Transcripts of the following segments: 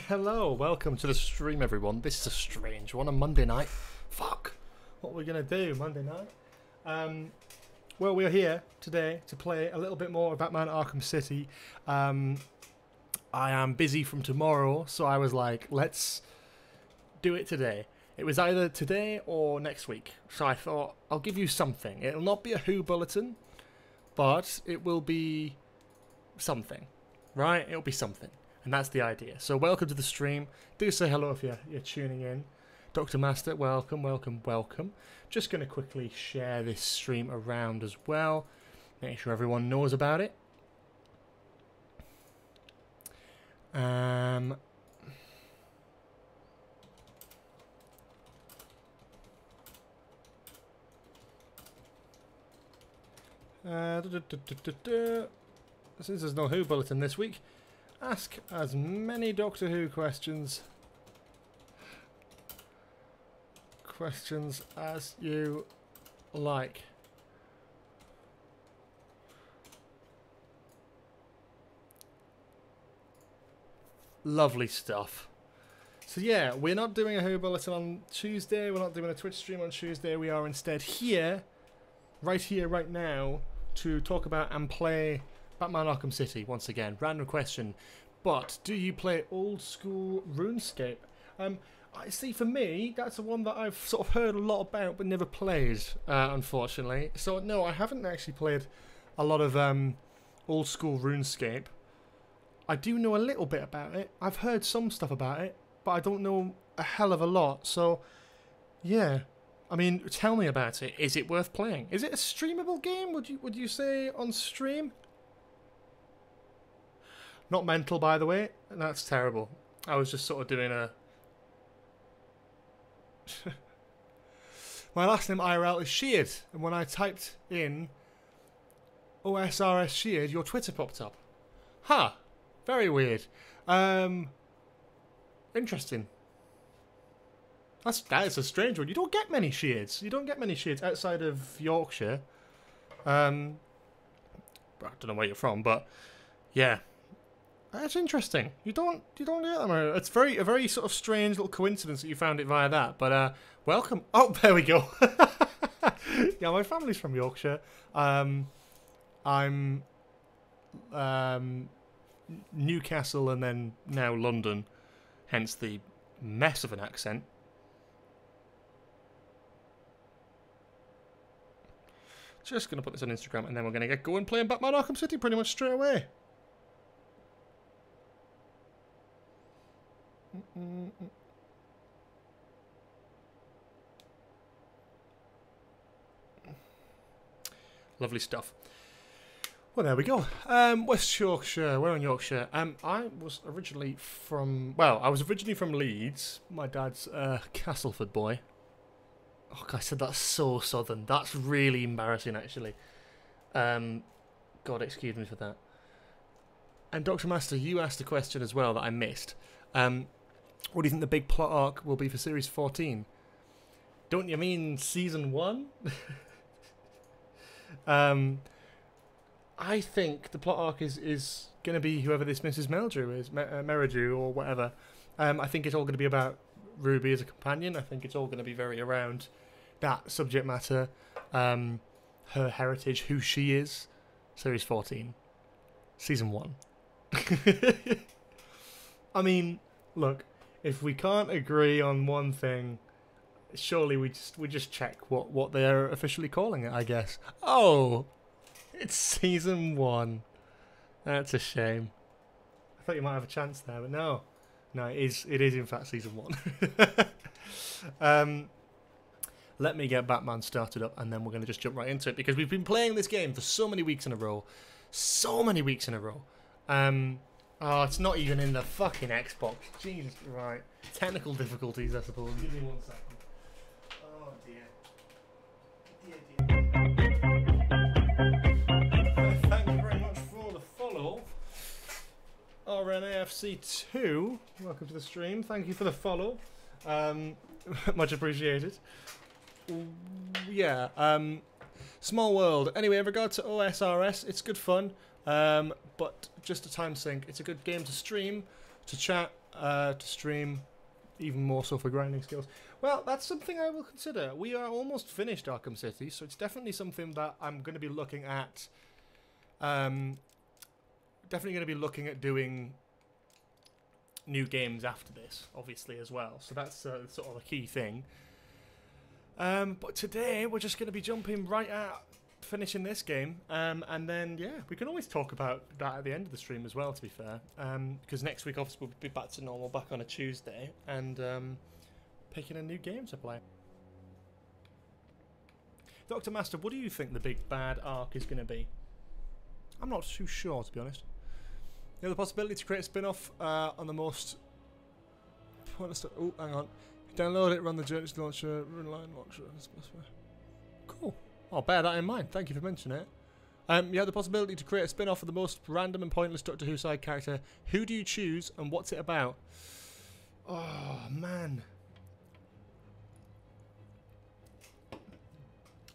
Hello, welcome to the stream, everyone. This is a strange one, a Monday night. Fuck. What we're gonna do Monday night? Well, we're here today to play a little bit more of Batman Arkham City. I am busy from tomorrow, so I was like, let's do it today. It was either today or next week, so I thought I'll give you something. It'll not be a Who bulletin, but it will be something, right? It'll be something. And that's the idea. So welcome to the stream. Do say hello if you're tuning in. Dr. Master, welcome, welcome, welcome. Just going to quickly share this stream around as well. Make sure everyone knows about it. Since there's no Who bulletin this week, ask as many Doctor Who questions as you like. Lovely stuff. So yeah, we're not doing a Who bulletin on Tuesday, we're not doing a Twitch stream on Tuesday, we are instead here, right now, to talk about and play Batman Arkham City once again. Random question, but do you play old school RuneScape? I see, for me, that's the one that I've sort of heard a lot about but never played, unfortunately. So no, I haven't actually played a lot of old school RuneScape. I do know a little bit about it. I've heard some stuff about it, but I don't know a hell of a lot. So yeah, I mean, tell me about it. Is it worth playing? Is it a streamable game? Would you say on stream? Not mental, by the way. That's terrible. I was just sort of doing a... My last name IRL is Sheared, and when I typed in OSRS Sheared, your Twitter popped up. Huh. Very weird. Interesting. That is a strange one. You don't get many Sheareds. You don't get many Sheareds outside of Yorkshire. I don't know where you're from, but yeah. That's interesting. You don't get them. It's a very sort of strange little coincidence that you found it via that. But welcome. Oh, there we go. Yeah, my family's from Yorkshire. I'm Newcastle and then now London, hence the mess of an accent. Just gonna put this on Instagram and then we're gonna get going playing Batman Arkham City pretty much straight away. Lovely stuff. Well, there we go. West Yorkshire. We're in Yorkshire. I was originally from... Well, I was originally from Leeds. My dad's a Castleford boy. Oh, God, I said that's so southern. That's really embarrassing, actually. God, excuse me for that. And Dr. Master, you asked a question as well that I missed. What do you think the big plot arc will be for Series 14? Don't you mean Season 1? I think the plot arc is going to be whoever this Mrs. Meldrew is, Meridew or whatever. I think it's all going to be about Ruby as a companion. I think it's all going to be very around that subject matter, her heritage, who she is. Series 14. Season 1. I mean, look, if we can't agree on one thing, surely we just check what they're officially calling it, I guess. Oh, it's Season 1. That's a shame. I thought you might have a chance there, but no. No, it is in fact Season 1. Let me get Batman started up and then we're going to just jump right into it because we've been playing this game for so many weeks in a row. So many weeks in a row. Oh, it's not even in the fucking Xbox. Jesus, right. Technical difficulties, I suppose. Give me 1 second. Oh, dear. Thank you very much for the follow. RNAFC2, welcome to the stream. Thank you for the follow. Much appreciated. Yeah, small world. Anyway, in regard to OSRS, it's good fun. But just a time sink. It's a good game to stream, to chat, to stream, even more so for grinding skills. Well, that's something I will consider. We are almost finished Arkham City, so it's definitely something that I'm going to be looking at. Definitely going to be looking at doing new games after this, obviously, as well. So that's sort of a key thing. But today, we're just going to be jumping right at finishing this game. And then, yeah, we can always talk about that at the end of the stream as well, to be fair. Because next week, obviously, we'll be back to normal, back on a Tuesday. And picking a new game to play. Dr. Master, what do you think the big bad arc is going to be? I'm not too sure, to be honest. You have the possibility to create a spin-off on the most... Oh, hang on. Download it, run the Journey launcher, run line launcher. Cool. I'll bear that in mind. Thank you for mentioning it. You have the possibility to create a spin-off of the most random and pointless Doctor Who side character. Who do you choose and what's it about? Oh, man.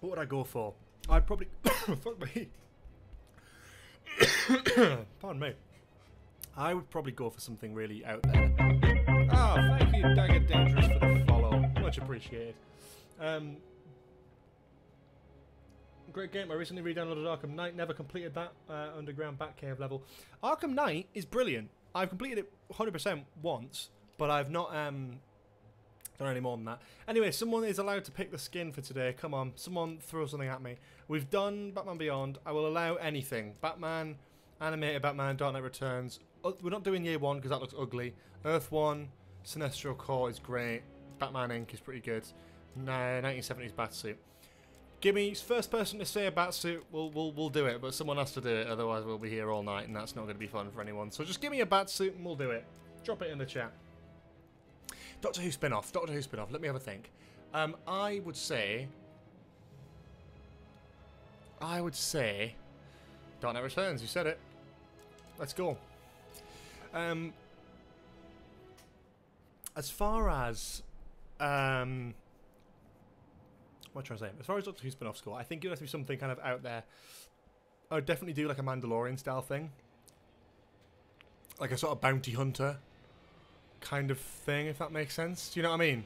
What would I go for? I'd probably... Fuck me. Pardon me. I would probably go for something really out there. Oh, thank you, Dagger Dangerous, for the follow. Much appreciated. Great game. I recently re-downloaded Arkham Knight. Never completed that underground Batcave level. Arkham Knight is brilliant. I've completed it 100% once, but I've not done any more than that. Anyway, someone is allowed to pick the skin for today. Come on, someone throw something at me. We've done Batman Beyond. I will allow anything. Batman, Animated Batman, Dark Knight Returns. We're not doing Year 1 because that looks ugly. Earth 1, Sinestro Corps is great. Batman Inc. is pretty good. 1970s Batsuit. Give me first person to say a Batsuit. We'll do it, but someone has to do it. Otherwise, we'll be here all night, and that's not going to be fun for anyone. So just give me a Batsuit, and we'll do it. Drop it in the chat. Doctor Who spin-off. Doctor Who spin-off. Let me have a think. I would say. Dark Knight Returns. You said it. Let's go. As far as what am I trying to say? As far as Doctor Who spin-offs go, I think it has to be something kind of out there. I would definitely do like a Mandalorian style thing, like a sort of bounty hunter kind of thing, if that makes sense. Do you know what I mean?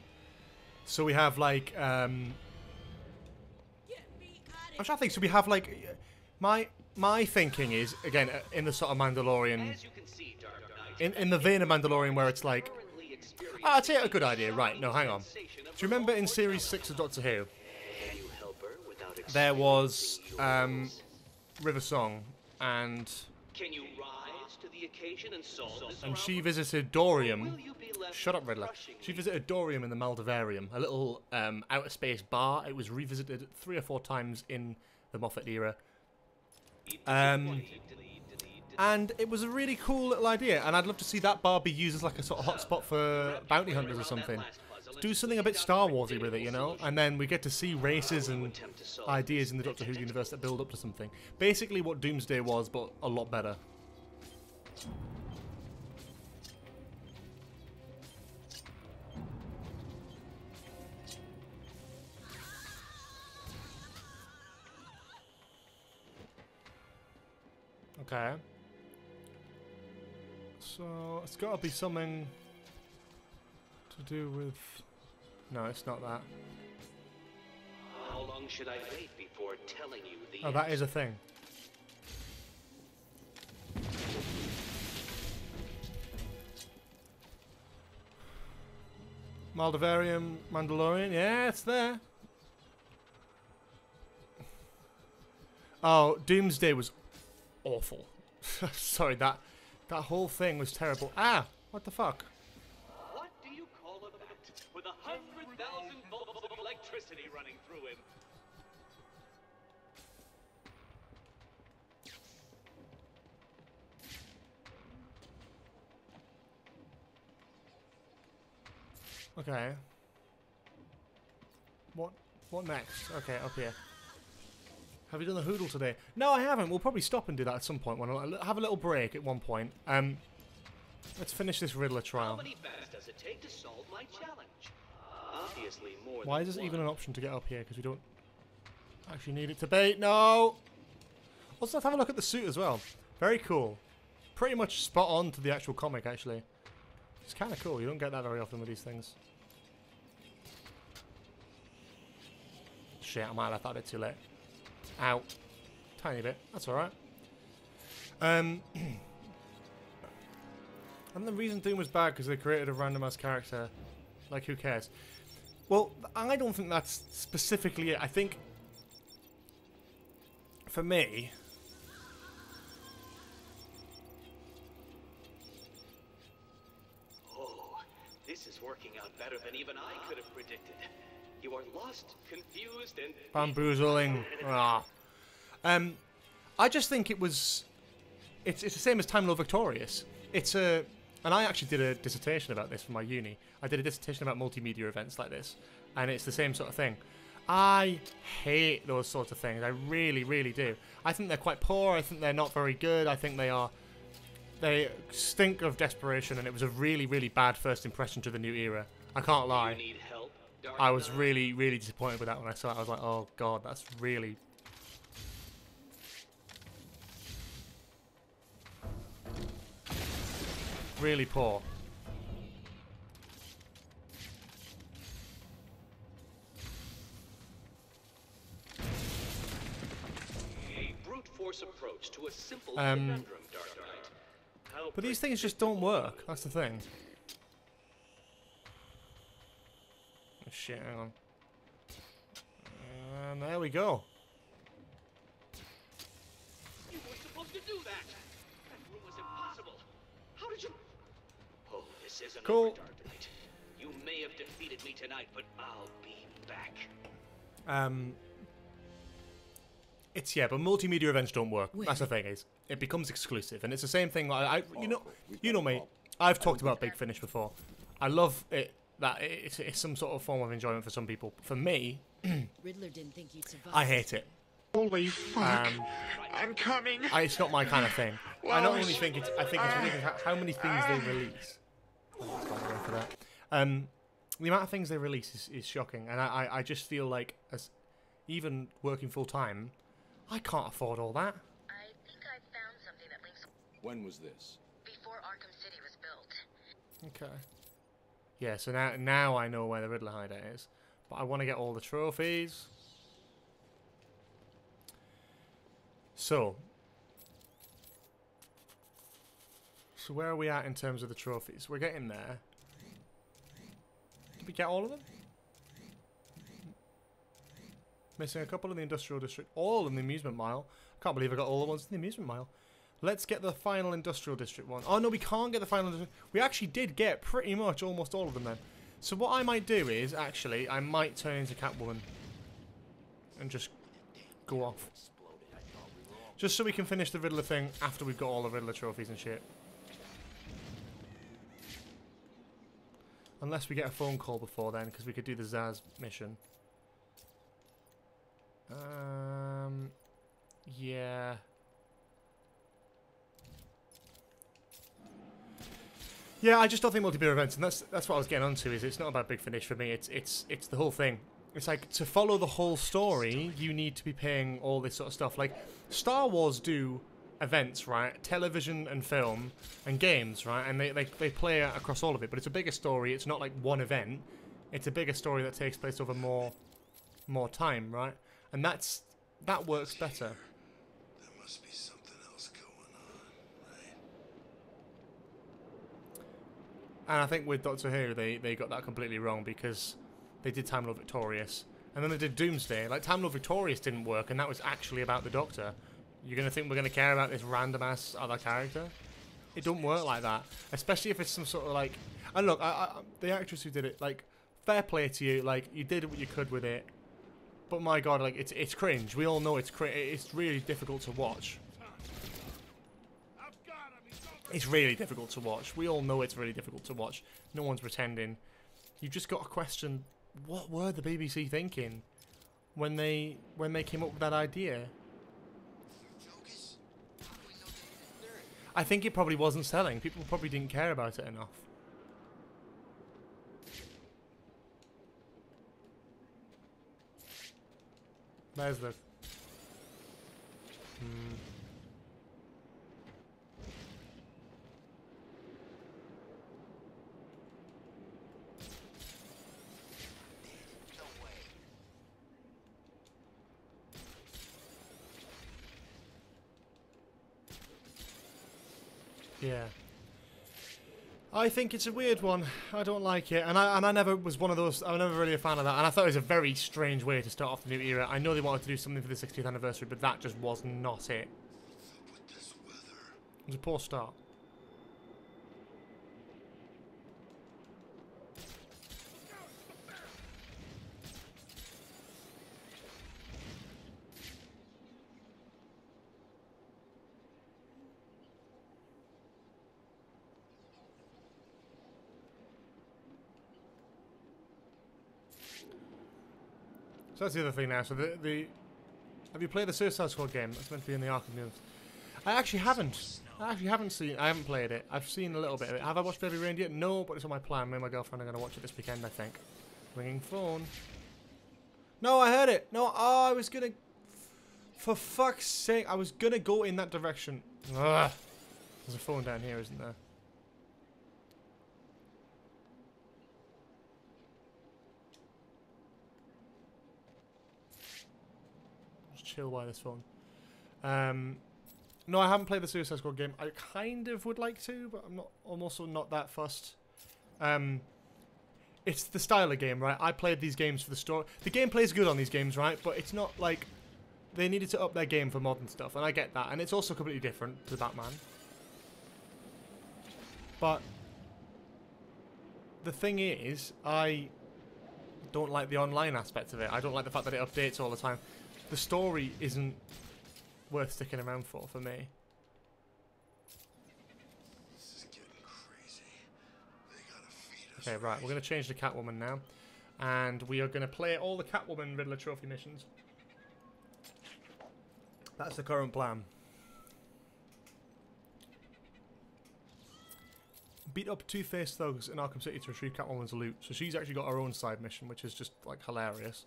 So we have like I'm trying to think. So we have like my thinking is again in the sort of Mandalorian, in the vein of Mandalorian, where it's like, I'll tell you a good idea. Right? No, hang on. Do you remember in Series 6 of Doctor Who, there was River Song and she visited Dorium. Shut up, Riddler. She visited Dorium in the Maldivarium, a little outer space bar. It was revisited 3 or 4 times in the Moffat era. And it was a really cool little idea, and I'd love to see that bar be used as like a sort of hotspot for bounty hunters or something. Do something a bit Star Warsy with it, you know? And then we get to see races and ideas in the Doctor Who universe that build up to something. Basically what Doomsday was, but a lot better. Okay. So, it's got to be something to do with... No, it's not that. How long should I wait before telling you the... Oh, that is a thing. Maldivarium, Mandalorian, yeah, it's there. Oh, Doomsday was awful. Sorry, that whole thing was terrible. Ah, what the fuck? What do you call a bat with 100,000 volts of electricity running through him? Okay. What next? Okay, up here. Have you done the Hoodle today? No, I haven't. We'll probably stop and do that at some point. We'll have a little break at one point. Let's finish this Riddler trial. How many bats does it take to solve my challenge? Obviously more Why than is this one. even an option to get up here? Because we don't actually need it to be. No! Also, let's have a look at the suit as well. Very cool. Pretty much spot on to the actual comic, actually. It's kind of cool. You don't get that very often with these things. Shit, I might have left that a bit too late. Ow. Tiny bit. That's alright. And the reason Doom was bad because they created a random ass character. Like, who cares? Well, I don't think that's specifically it. I think, for me, Oh, this is working out better than even I could have predicted. You are lost, confused, and bamboozling. Ah. I just think it was. It's the same as Time Lord Victorious. It's a. And I actually did a dissertation about this for my uni. I did a dissertation about multimedia events like this. And it's the same sort of thing. I hate those sorts of things. I really, really do. I think they're quite poor. I think they're not very good. I think they are... They stink of desperation. And it was a really, really bad first impression to the new era. I can't lie. you need help, Dark I was Knight? really, really disappointed with that when I saw it. I was like, oh god, that's really... really poor. A brute force approach to a simple Um, conundrum, Dark Knight. How But these things just don't work. That's the thing. Oh, shit, hang on. And there we go. You were supposed to do that. That room was impossible. How did you? Oh, this isn't Cool. over, Dark Knight. You may have defeated me tonight, but I'll be back. It's but multimedia events don't work. That's the thing is, it becomes exclusive, and it's the same thing. Like you know me. I've talked about Big Finish before. I love it. That it's some sort of form of enjoyment for some people. For me, Riddler didn't think you'd survive. I hate it. Holy fuck. I'm coming. It's not my kind of thing. I not only think it's, I think it's ridiculous how many things they release. Oh, that's not enough for that. The amount of things they release is shocking, and I just feel like, as even working full time, I can't afford all that. I think I found something that links When was this? before Arkham City was built. Okay. Yeah, so now I know where the Riddler hideout is, but I want to get all the trophies. So where are we at in terms of the trophies? We're getting there. Did we get all of them? Missing a couple in the industrial district, all in the amusement mile. Can't believe I got all the ones in the amusement mile. Let's get the final industrial district one. Oh no, we can't get the final. We actually did get pretty much almost all of them then. So what I might do is actually I might turn into Catwoman and just go off. Just so we can finish the Riddler thing after we've got all the Riddler trophies and shit. Unless we get a phone call before then, because we could do the Zaz mission. Yeah. Yeah, I just don't think multiplayer events, and that's what I was getting onto. Is it's not about Big Finish for me. It's the whole thing. It's like, to follow the whole story, you need to be paying all this sort of stuff. Like, Star Wars do events, right? Television and film and games, right? And they play across all of it, but it's a bigger story. It's not like one event. It's a bigger story that takes place over more time, right? And that works better. There must be something else going on, right? And I think with Doctor Who, they got that completely wrong, because they did Time Lord Victorious, and then they did Doomsday. Like, Time Lord Victorious didn't work, and that was actually about the Doctor. You're going to think we're going to care about this random-ass other character? It don't work like that. Especially if it's some sort of, like... And look, the actress who did it, like, fair play to you. Like, you did what you could with it. But my god, like, it's cringe. We all know it's really difficult to watch. It's really difficult to watch. We all know it's really difficult to watch. No one's pretending. You've just got to question, what were the BBC thinking when they came up with that idea? I think it probably wasn't selling. People probably didn't care about it enough. There's the... Hmm. Yeah. I think it's a weird one. I don't like it, and I never was one of those. I was never really a fan of that, and I thought it was a very strange way to start off the new era. I know they wanted to do something for the 60th anniversary, but that just was not it. With this weather. It was a poor start. So that's the other thing now. So have you played the Suicide Squad game? That's meant to be in the Arkham universe. I actually haven't. I haven't played it. I've seen a little bit of it. Have I watched Heavy Rain yet? No, but it's on my plan. Me and my girlfriend are going to watch it this weekend, I think. Ringing phone. No, I heard it. No, oh, I was going to... For fuck's sake, I was going to go in that direction. Ugh. There's a phone down here, isn't there? Chill by this phone. No, I haven't played the Suicide Squad game. I kind of would like to, but I'm also not that fussed. It's the style of game, right? I played these games for the story. The gameplay's good on these games, right? But it's not like they needed to up their game for modern stuff, and I get that. And it's also completely different to Batman. But the thing is, I don't like the online aspect of it. I don't like the fact that it updates all the time. The story isn't worth sticking around for me. This is getting crazy. They gotta feed us. Okay, right. We're going to change to Catwoman now. And we are going to play all the Catwoman Riddler trophy missions. That's the current plan. Beat up two-faced thugs in Arkham City to retrieve Catwoman's loot. So she's actually got her own side mission, which is just, like, hilarious.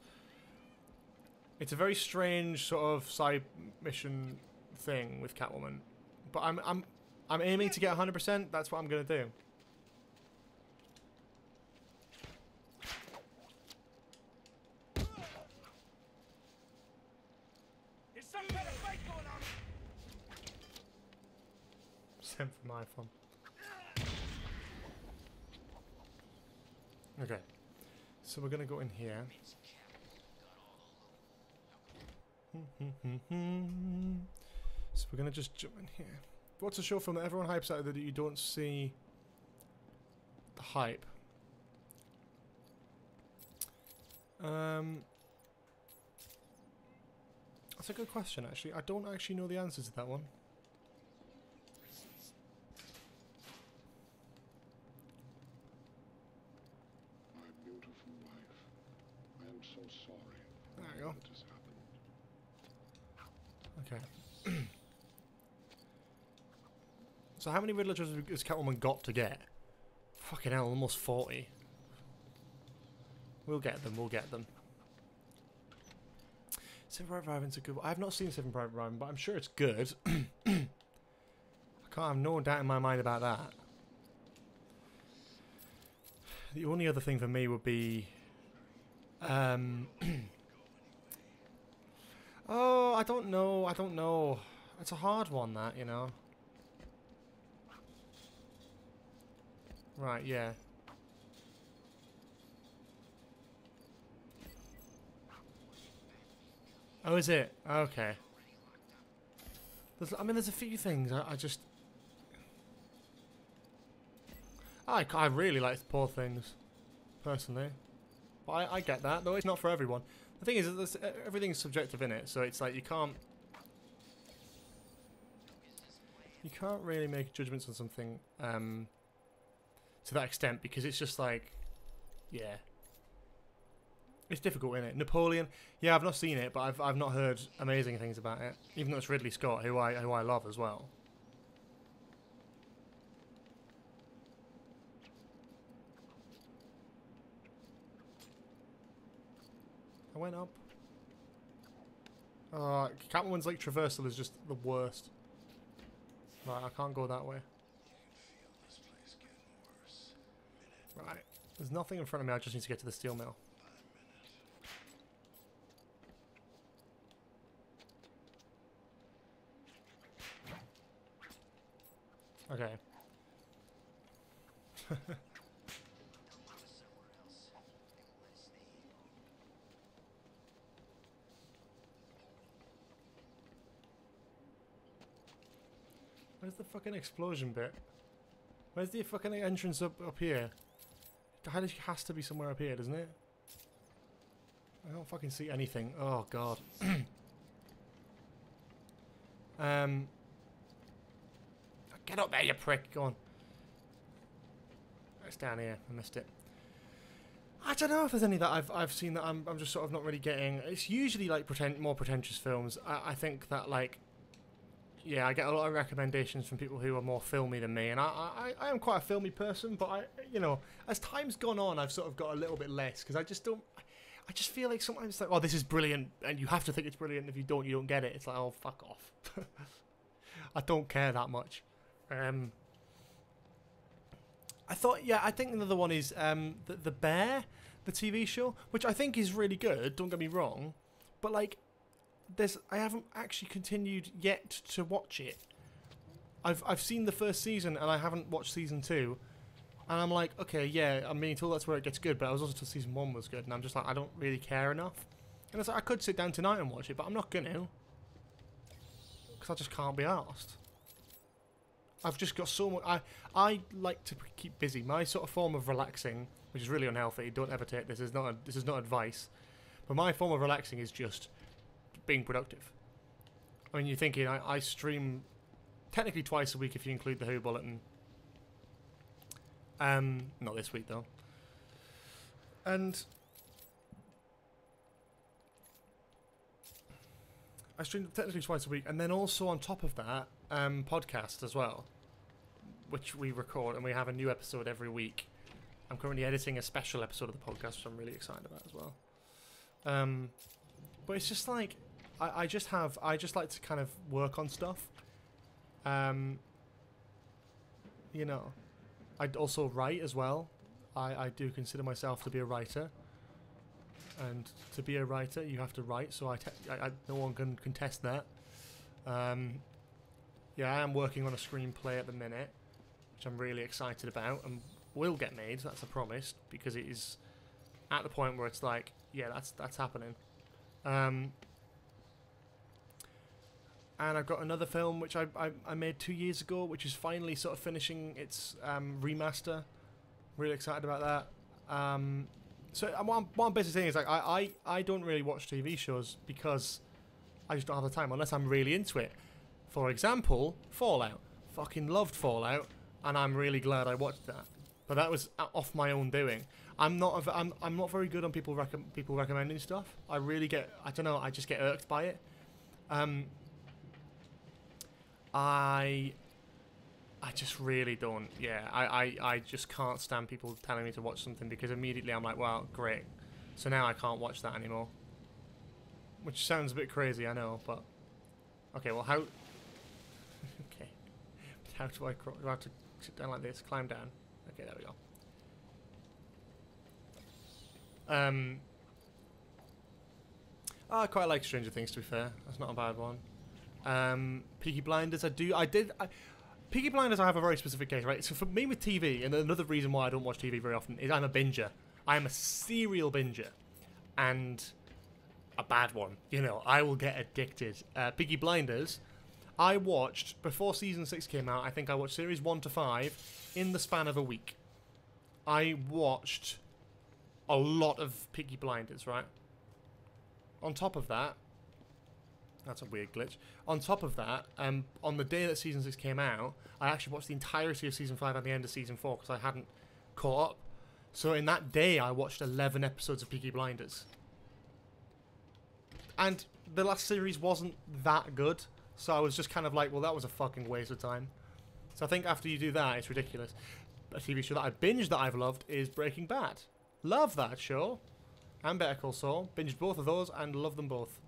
It's a very strange sort of side mission thing with Catwoman, but I'm aiming to get 100%. That's what I'm gonna do. There's some kind of fight going on. Sent from my phone. Okay, so we're gonna go in here. So we're gonna just jump in here. What's a show film that everyone hypes out that you don't see the hype? That's a good question, actually. I don't actually know the answer to that one. My beautiful wife, I am so sorry. There you go. What has happened? Okay. So how many Riddler jobs has Catwoman got to get? Fucking hell, almost 40. We'll get them, we'll get them. Saving Private Ryan's a good one. I have not seen Saving Private Ryan, but I'm sure it's good. I can't have no doubt in my mind about that. The only other thing for me would be... Oh, I don't know. It's a hard one, that, you know. Right, yeah. Oh, is it? Okay. There's a few things I just... I really like Poor Things, personally. But I get that, though it's not for everyone. The thing is, that everything's subjective in it, so it's like you can't really make judgments on something to that extent, because it's just like, yeah, it's difficult, isn't it? Napoleon, yeah, I've not seen it, but I've not heard amazing things about it, even though it's Ridley Scott, who I love as well. I went up. Catwoman's like traversal is just the worst. Right, I can't go that way. This place getting worse. Right, there's nothing in front of me. I just need to get to the steel mill. Okay. Where's the fucking explosion bit? Where's the fucking entrance up here? It has to be somewhere up here, doesn't it? I don't fucking see anything. Oh god. Get up there, you prick. Go on. It's down here. I missed it. I don't know if there's any that I've seen that I'm just sort of not really getting. It's usually like more pretentious films. I think that like, yeah, I get a lot of recommendations from people who are more filmy than me, and I am quite a filmy person, but you know, as time's gone on, I've sort of got a little bit less because I just feel like sometimes it's like, oh, this is brilliant, and you have to think it's brilliant. If you don't get it. It's like, oh, fuck off. I don't care that much. I thought, yeah, I think another one is the Bear, the TV show, which I think is really good. Don't get me wrong, but like, I haven't actually continued yet to watch it. I've seen the first season and I haven't watched season 2, and I'm like, okay, yeah, I'm being told that's where it gets good, but I was also told season 1 was good, and I'm just like, I don't really care enough. And it's like, I could sit down tonight and watch it, but I'm not gonna, because I just can't be arsed. I've just got so much. I like to keep busy. My sort of form of relaxing, which is really unhealthy. Don't ever take this. This is not advice. But my form of relaxing is just being productive. I mean, you're thinking I stream technically twice a week if you include the Who Bulletin. Not this week though. And I stream technically twice a week, and then also on top of that, podcast as well, which we record, and we have a new episode every week. I'm currently editing a special episode of the podcast, which I'm really excited about as well. But it's just like I just like to kind of work on stuff. You know, I also write as well. I do consider myself to be a writer, and to be a writer, you have to write. So no one can contest that. Yeah, I am working on a screenplay at the minute, which I'm really excited about, and will get made. That's a promise, because it is at the point where it's like, yeah, that's happening. And I've got another film which I made 2 years ago, which is finally sort of finishing its remaster. Really excited about that. So what I'm basically saying is like I don't really watch TV shows because I just don't have the time unless I'm really into it. For example, Fallout. Fucking loved Fallout, and I'm really glad I watched that. But that was off my own doing. I'm not very good on people recommending stuff. I don't know. I just get irked by it. I just really don't. Yeah, I just can't stand people telling me to watch something, because immediately I'm like, well, great. So now I can't watch that anymore. Which sounds a bit crazy, I know, but okay. Well, how? Okay, how do I have to sit down like this? Climb down. Okay, there we go. I quite like Stranger Things, to be fair. That's not a bad one. Peaky Blinders, Peaky Blinders, I have a very specific case, right? So for me with TV, and another reason why I don't watch TV very often, is I'm a binger. I am a serial binger. And a bad one. You know, I will get addicted. Peaky Blinders, I watched, before Season 6 came out, I think I watched Series 1 to 5 in the span of a week. I watched a lot of Peaky Blinders, right? On top of that, that's a weird glitch. On top of that, on the day that Season 6 came out, I actually watched the entirety of Season 5 and the end of Season 4 because I hadn't caught up. So in that day, I watched 11 episodes of Peaky Blinders. And the last series wasn't that good, so I was just kind of like, well, that was a fucking waste of time. So I think after you do that, it's ridiculous. A TV show that I binged that I've loved is Breaking Bad. Love that show. And Better Call Saul. Binged both of those and love them both.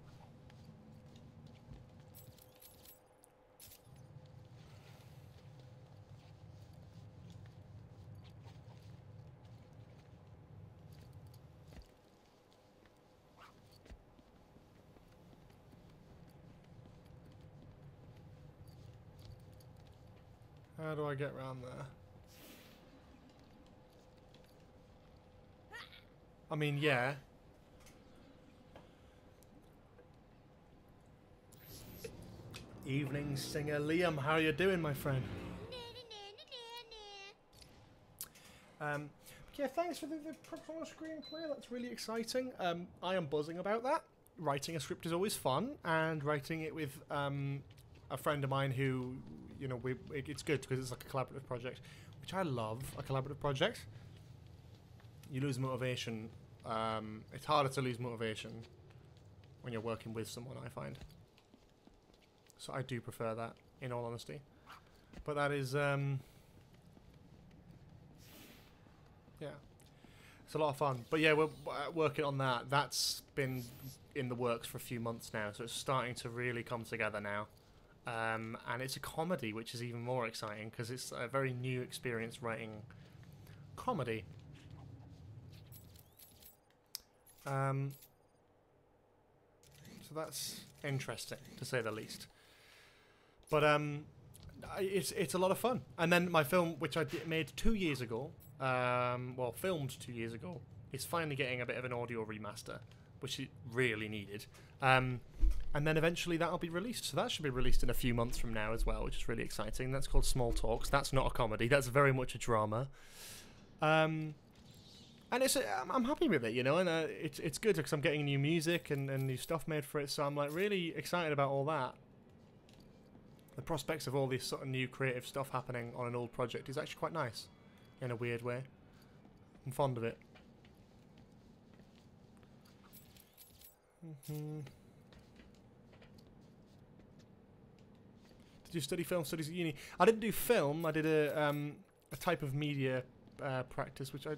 How do I get around there? I mean, yeah. Evening singer Liam, how are you doing, my friend? Yeah, thanks for the proper screenplay. That's really exciting. I am buzzing about that. Writing a script is always fun, and writing it with a friend of mine who, you know, it's good because it's like a collaborative project, which I love. A collaborative project. You lose motivation. It's harder to lose motivation when you're working with someone, I find. So I do prefer that, in all honesty. But that is, yeah, it's a lot of fun. But yeah, we're working on that. That's been in the works for a few months now, so it's starting to really come together now. And it's a comedy, which is even more exciting because it's a very new experience writing comedy. So that's interesting, to say the least. But it's a lot of fun. And then my film, which I made 2 years ago, well, filmed 2 years ago, is finally getting a bit of an audio remaster, which it really needed. And then eventually that'll be released. So that should be released in a few months from now as well, which is really exciting. That's called Small Talks. That's not a comedy. That's very much a drama. And I'm happy with it, you know, and it's good because I'm getting new music and new stuff made for it. So I'm like really excited about all that. The prospects of all this sort of new creative stuff happening on an old project is actually quite nice, in a weird way. I'm fond of it. Did you study film studies at uni? I didn't do film. I did a type of media practice, which I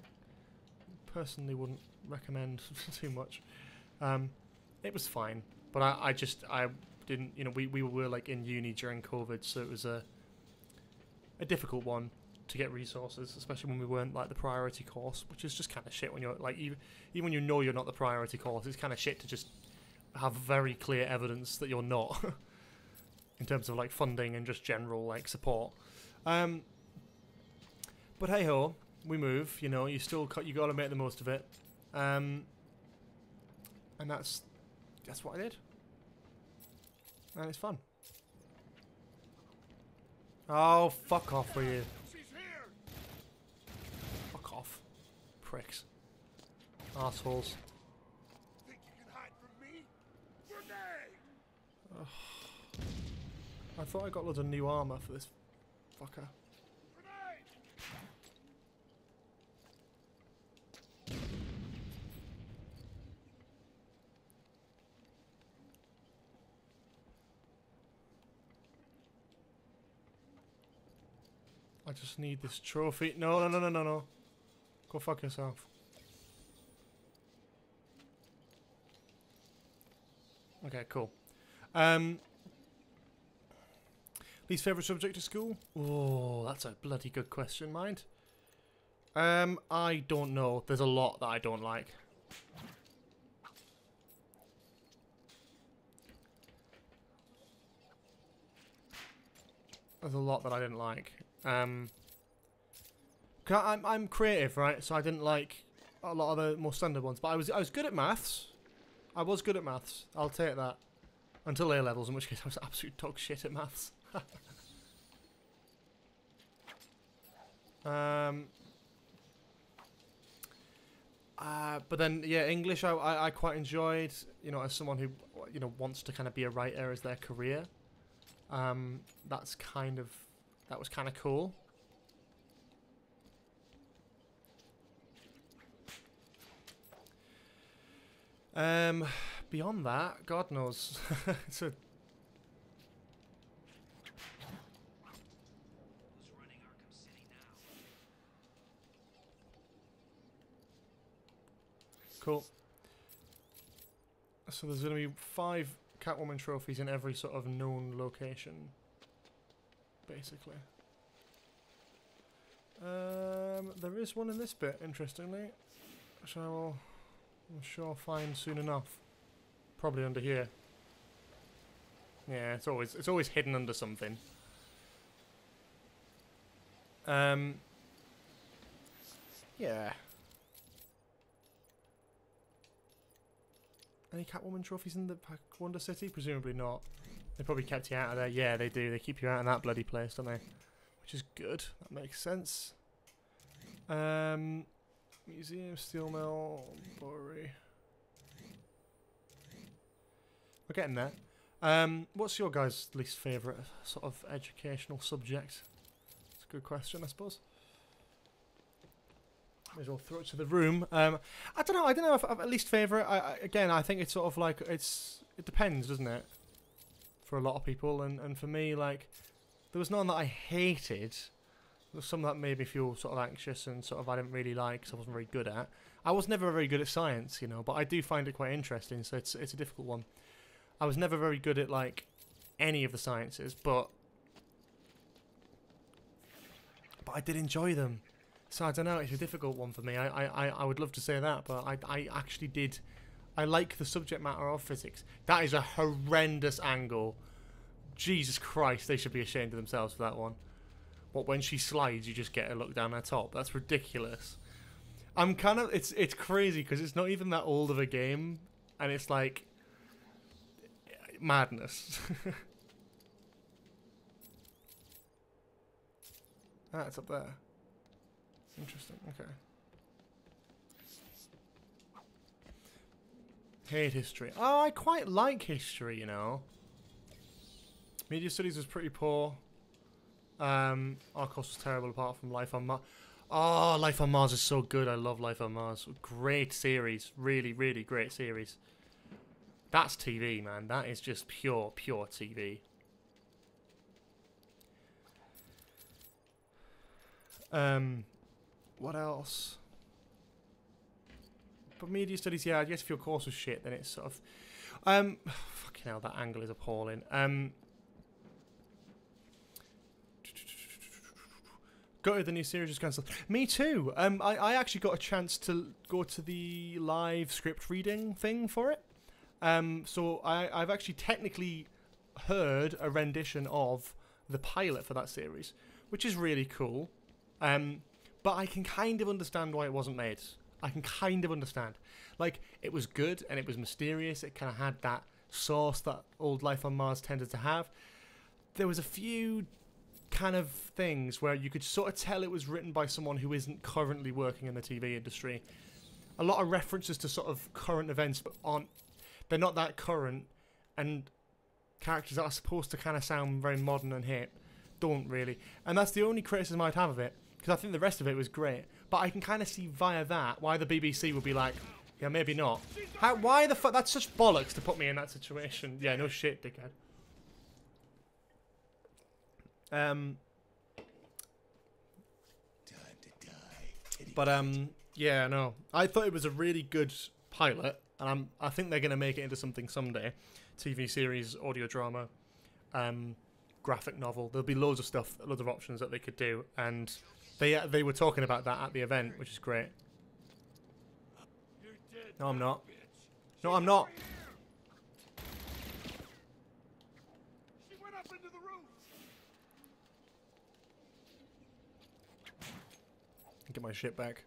personally wouldn't recommend too much. It was fine, but I didn't, you know, we were like in uni during COVID, so it was a difficult one to get resources, especially when we weren't like the priority course, which is just kind of shit when you're like, even when you know you're not the priority course, it's kind of shit to just have very clear evidence that you're not in terms of like funding and just general like support. But hey ho, we move, you know, you gotta make the most of it. And that's what I did. And it's fun. Oh, fuck off with you. Fuck off. Pricks. Assholes. Think you can hide from me? Grenade! I thought I got loads of new armor for this fucker. I just need this trophy. No. Go fuck yourself. Okay, cool. Least favourite subject at school? Oh, that's a bloody good question, mind. I don't know. There's a lot that I don't like. There's a lot that I didn't like. I'm creative, right? So I didn't like a lot of the more standard ones, but I was good at maths. I was good at maths. I'll take that. Until A levels, in which case I was absolute dog shit at maths. But then, yeah, English I quite enjoyed. You know, as someone who, you know, wants to kind of be a writer as their career. That was kind of cool. Beyond that, God knows. It's a Who's running Arkham City now? cool. So there's going to be 5 Catwoman trophies in every sort of known location, basically. There is one in this bit, interestingly, which I will, I'm sure, find soon enough. Probably under here. Yeah, it's always hidden under something. Yeah. Any Catwoman trophies in the Wonder City? Presumably not. They probably kept you out of there. Yeah, they do. They keep you out of that bloody place, don't they? Which is good. That makes sense. Museum, steel mill, brewery. We're getting there. What's your guys' least favourite sort of educational subject? It's a good question, I suppose. May as well throw it to the room. I don't know. I don't know if I've least favourite. Again, I think it's sort of like it depends, doesn't it? For a lot of people, and for me, like there was none that I hated. There was some that made me feel sort of anxious and sort of I didn't really like, because I wasn't very good at. I was never very good at science, you know, but I do find it quite interesting. So it's a difficult one. I was never very good at like any of the sciences, but I did enjoy them. So I don't know, it's a difficult one for me. I would love to say that, but I actually did. I like the subject matter of physics. That is a horrendous angle. Jesus Christ, they should be ashamed of themselves for that one. What, when she slides, you just get a look down her top? That's ridiculous. I'm kind of, it's crazy because it's not even that old of a game, and it's like madness. Ah, it's up there. Interesting. Okay. Hate history. Oh, I quite like history, you know. Media studies was pretty poor. Our course was terrible apart from Life on Mars. Oh, Life on Mars is so good. I love Life on Mars. Great series. Really, really great series. That's TV, man. That is just pure TV. What else? But media studies, yeah, I guess if your course was shit, then it's sort of... fucking hell, that angle is appalling. Go to the new series was cancelled. Me too. I actually got a chance to go to the live script reading thing for it. So I've actually technically heard a rendition of the pilot for that series, which is really cool. But I can kind of understand why it wasn't made. I can kind of understand. Like, it was good and it was mysterious. It kind of had that sauce that old Life on Mars tended to have. There was a few kind of things where you could sort of tell it was written by someone who isn't currently working in the TV industry. A lot of references to sort of current events, but they're not that current. And characters that are supposed to kind of sound very modern and hip don't really. And that's the only criticism I'd have of it. Because I think the rest of it was great. But I can kind of see via that why the BBC would be like, yeah, maybe not. Why the fuck? That's such bollocks to put me in that situation. Yeah, no shit, dickhead. Yeah, no. I thought it was a really good pilot. And I think they're going to make it into something someday. TV series, audio drama, graphic novel. There'll be loads of stuff, loads of options that they could do. And... They were talking about that at the event, which is great. No, I'm not. No, I'm not. She went up into the roof. Get my shit back.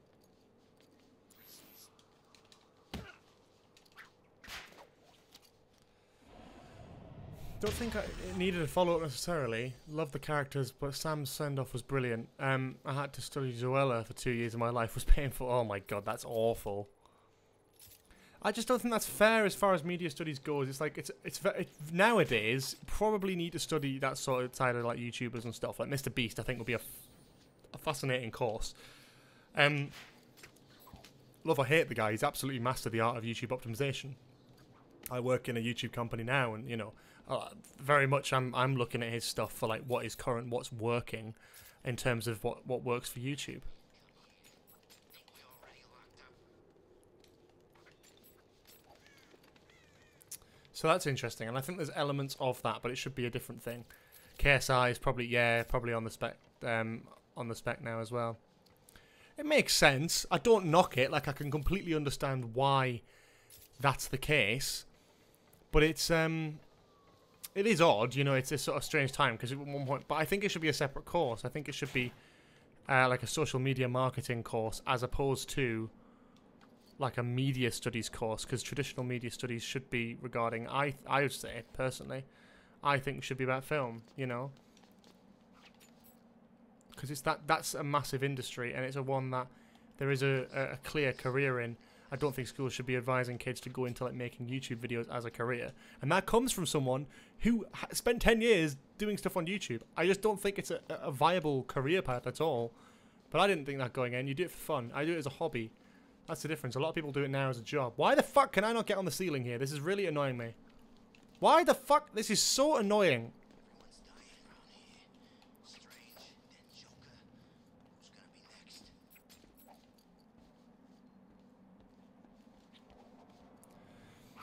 Don't think it needed a follow-up necessarily. Love the characters, but Sam's send-off was brilliant. I had to study Zoella for 2 years of my life. Was painful. Oh my god, that's awful. I just don't think that's fair as far as media studies goes. It's like it's nowadays probably need to study that sort of side of like YouTubers and stuff. Like Mr. Beast, I think would be a fascinating course. Love or hate the guy, he's absolutely mastered the art of YouTube optimization. I work in a YouTube company now, and you know. Very much I'm looking at his stuff for like what is current, what's working in terms of what works for YouTube. So that's interesting, and I think there's elements of that, but it should be a different thing. KSI is probably on the spec now as well. It makes sense. I don't knock it, like I can completely understand why that's the case, but it is odd, you know, it's a sort of strange time, because at one point, but I think it should be a separate course. I think it should be like a social media marketing course, as opposed to like a media studies course, because traditional media studies should be regarding, I would say personally, I think should be about film, you know, because it's that's a massive industry, and it's a one that there is a clear career in. I don't think schools should be advising kids to go into like making YouTube videos as a career, and that comes from someone who spent 10 years doing stuff on YouTube. I just don't think it's a viable career path at all. But I didn't think that going in. You do it for fun. I do it as a hobby. That's the difference. A lot of people do it now as a job. Why the fuck can I not get on the ceiling here? This is really annoying me. Why the fuck? This is so annoying. Everyone's dying around here. Strange, then Joker. Who's gonna be next?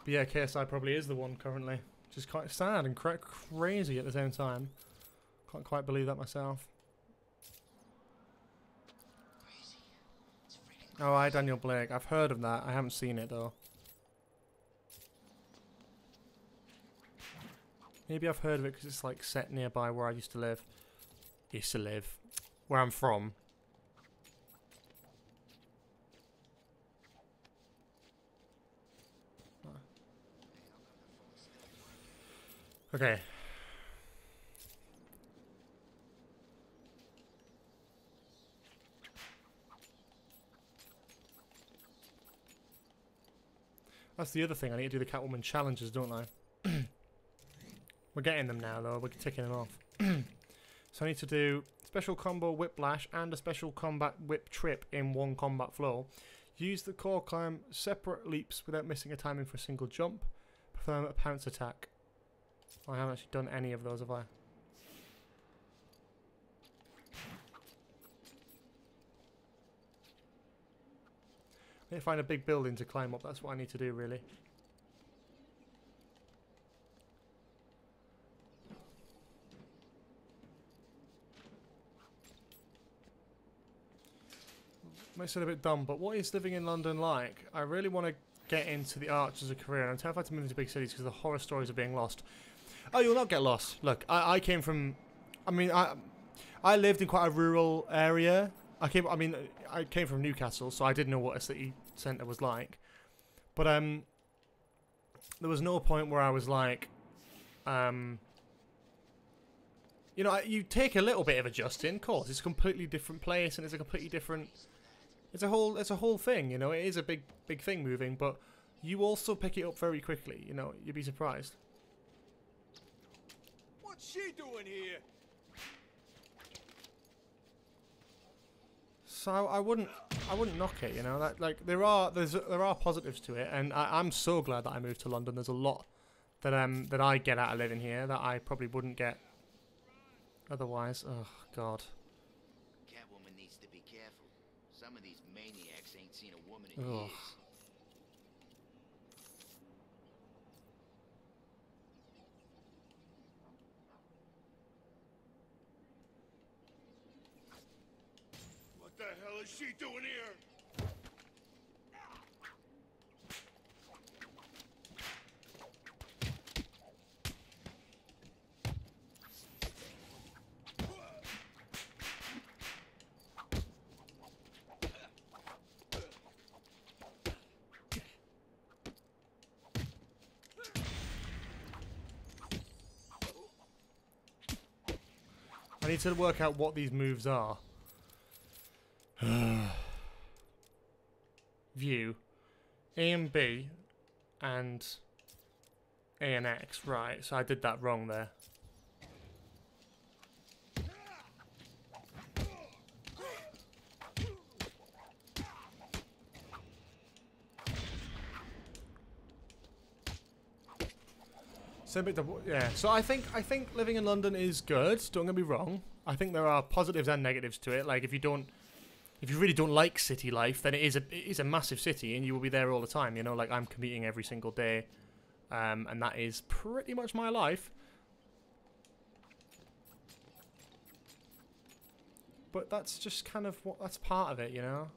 But yeah, KSI probably is the one currently. Which is quite sad and crazy at the same time. Can't quite believe that myself. Oh, hi, Daniel Blake. I've heard of that. I haven't seen it, though. Maybe I've heard of it because it's, like, set nearby where I used to live. Where I'm from. Okay. That's the other thing. I need to do the Catwoman challenges, don't I? We're getting them now, though. We're ticking them off. So I need to do special combo whiplash and a special combat whip trip in one combat flow. Use the core climb separate leaps without missing a timing for a single jump. Perform a pounce attack. I haven't actually done any of those, have I? I need to find a big building to climb up. That's what I need to do, really. Might sound a bit dumb, but what is living in London like? I really want to get into the arts as a career, and I'm terrified to move into big cities because the horror stories are being lost. Oh, you'll not get lost. Look, I came from... I lived in quite a rural area. I came from Newcastle, so I did know what a city centre was like. But there was no point where I was like, you know, you take a little bit of adjusting. Of course, it's a completely different place, and it's a completely different. It's a whole thing. You know, it is a big thing moving, but you also pick it up very quickly. You know, you'd be surprised. What's she doing here? So I wouldn't knock it, you know. That, like there are positives to it, and I'm so glad that I moved to London. There's a lot that I get out of living here that I probably wouldn't get otherwise. Oh God. Catwoman needs to be careful. Some of these maniacs ain't seen a woman in years. What the hell is she doing here? I need to work out what these moves are. View, A and B, and A and X. Right, so I did that wrong there. So a bit yeah. So I think living in London is good. Don't get me wrong. I think there are positives and negatives to it. Like if you really don't like city life, then it is a massive city, and you will be there all the time. You know, like I'm commuting every single day, and that is pretty much my life. But that's just kind of that's part of it, you know.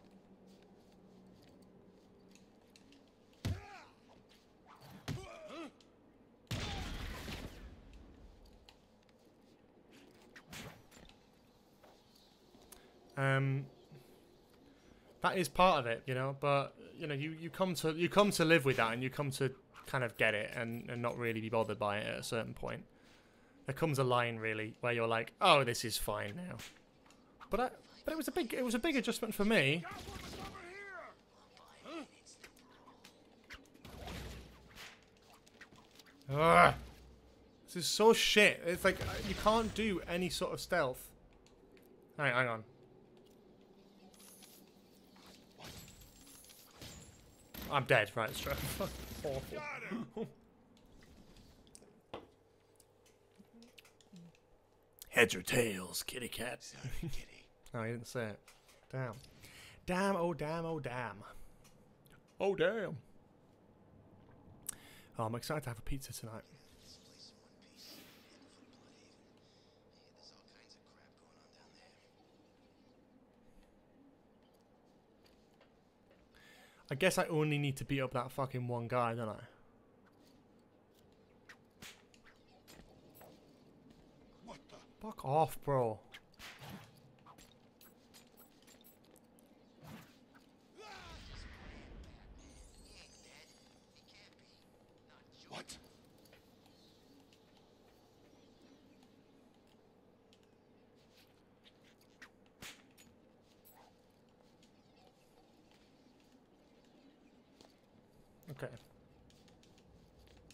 That is part of it, you know, but you know, you come to live with that, and you come to kind of get it, and not really be bothered by it at a certain point. There comes a line really where you're like, oh, this is fine now. But it was a big adjustment for me. Ugh. This is so shit. It's like you can't do any sort of stealth. Alright, hang on. I'm dead, right, it's true. Awful. Heads or tails, kitty cat. Sorry, kitty. Oh, he didn't say it. Damn. Damn, oh damn, oh damn. Oh damn. Oh, I'm excited to have a pizza tonight. This place in one piece. Handle for the blood haven. Yeah, there's all kinds of crap going on down there. I guess I only need to beat up that fucking one guy, don't I? What the? Fuck off, bro. What? Okay.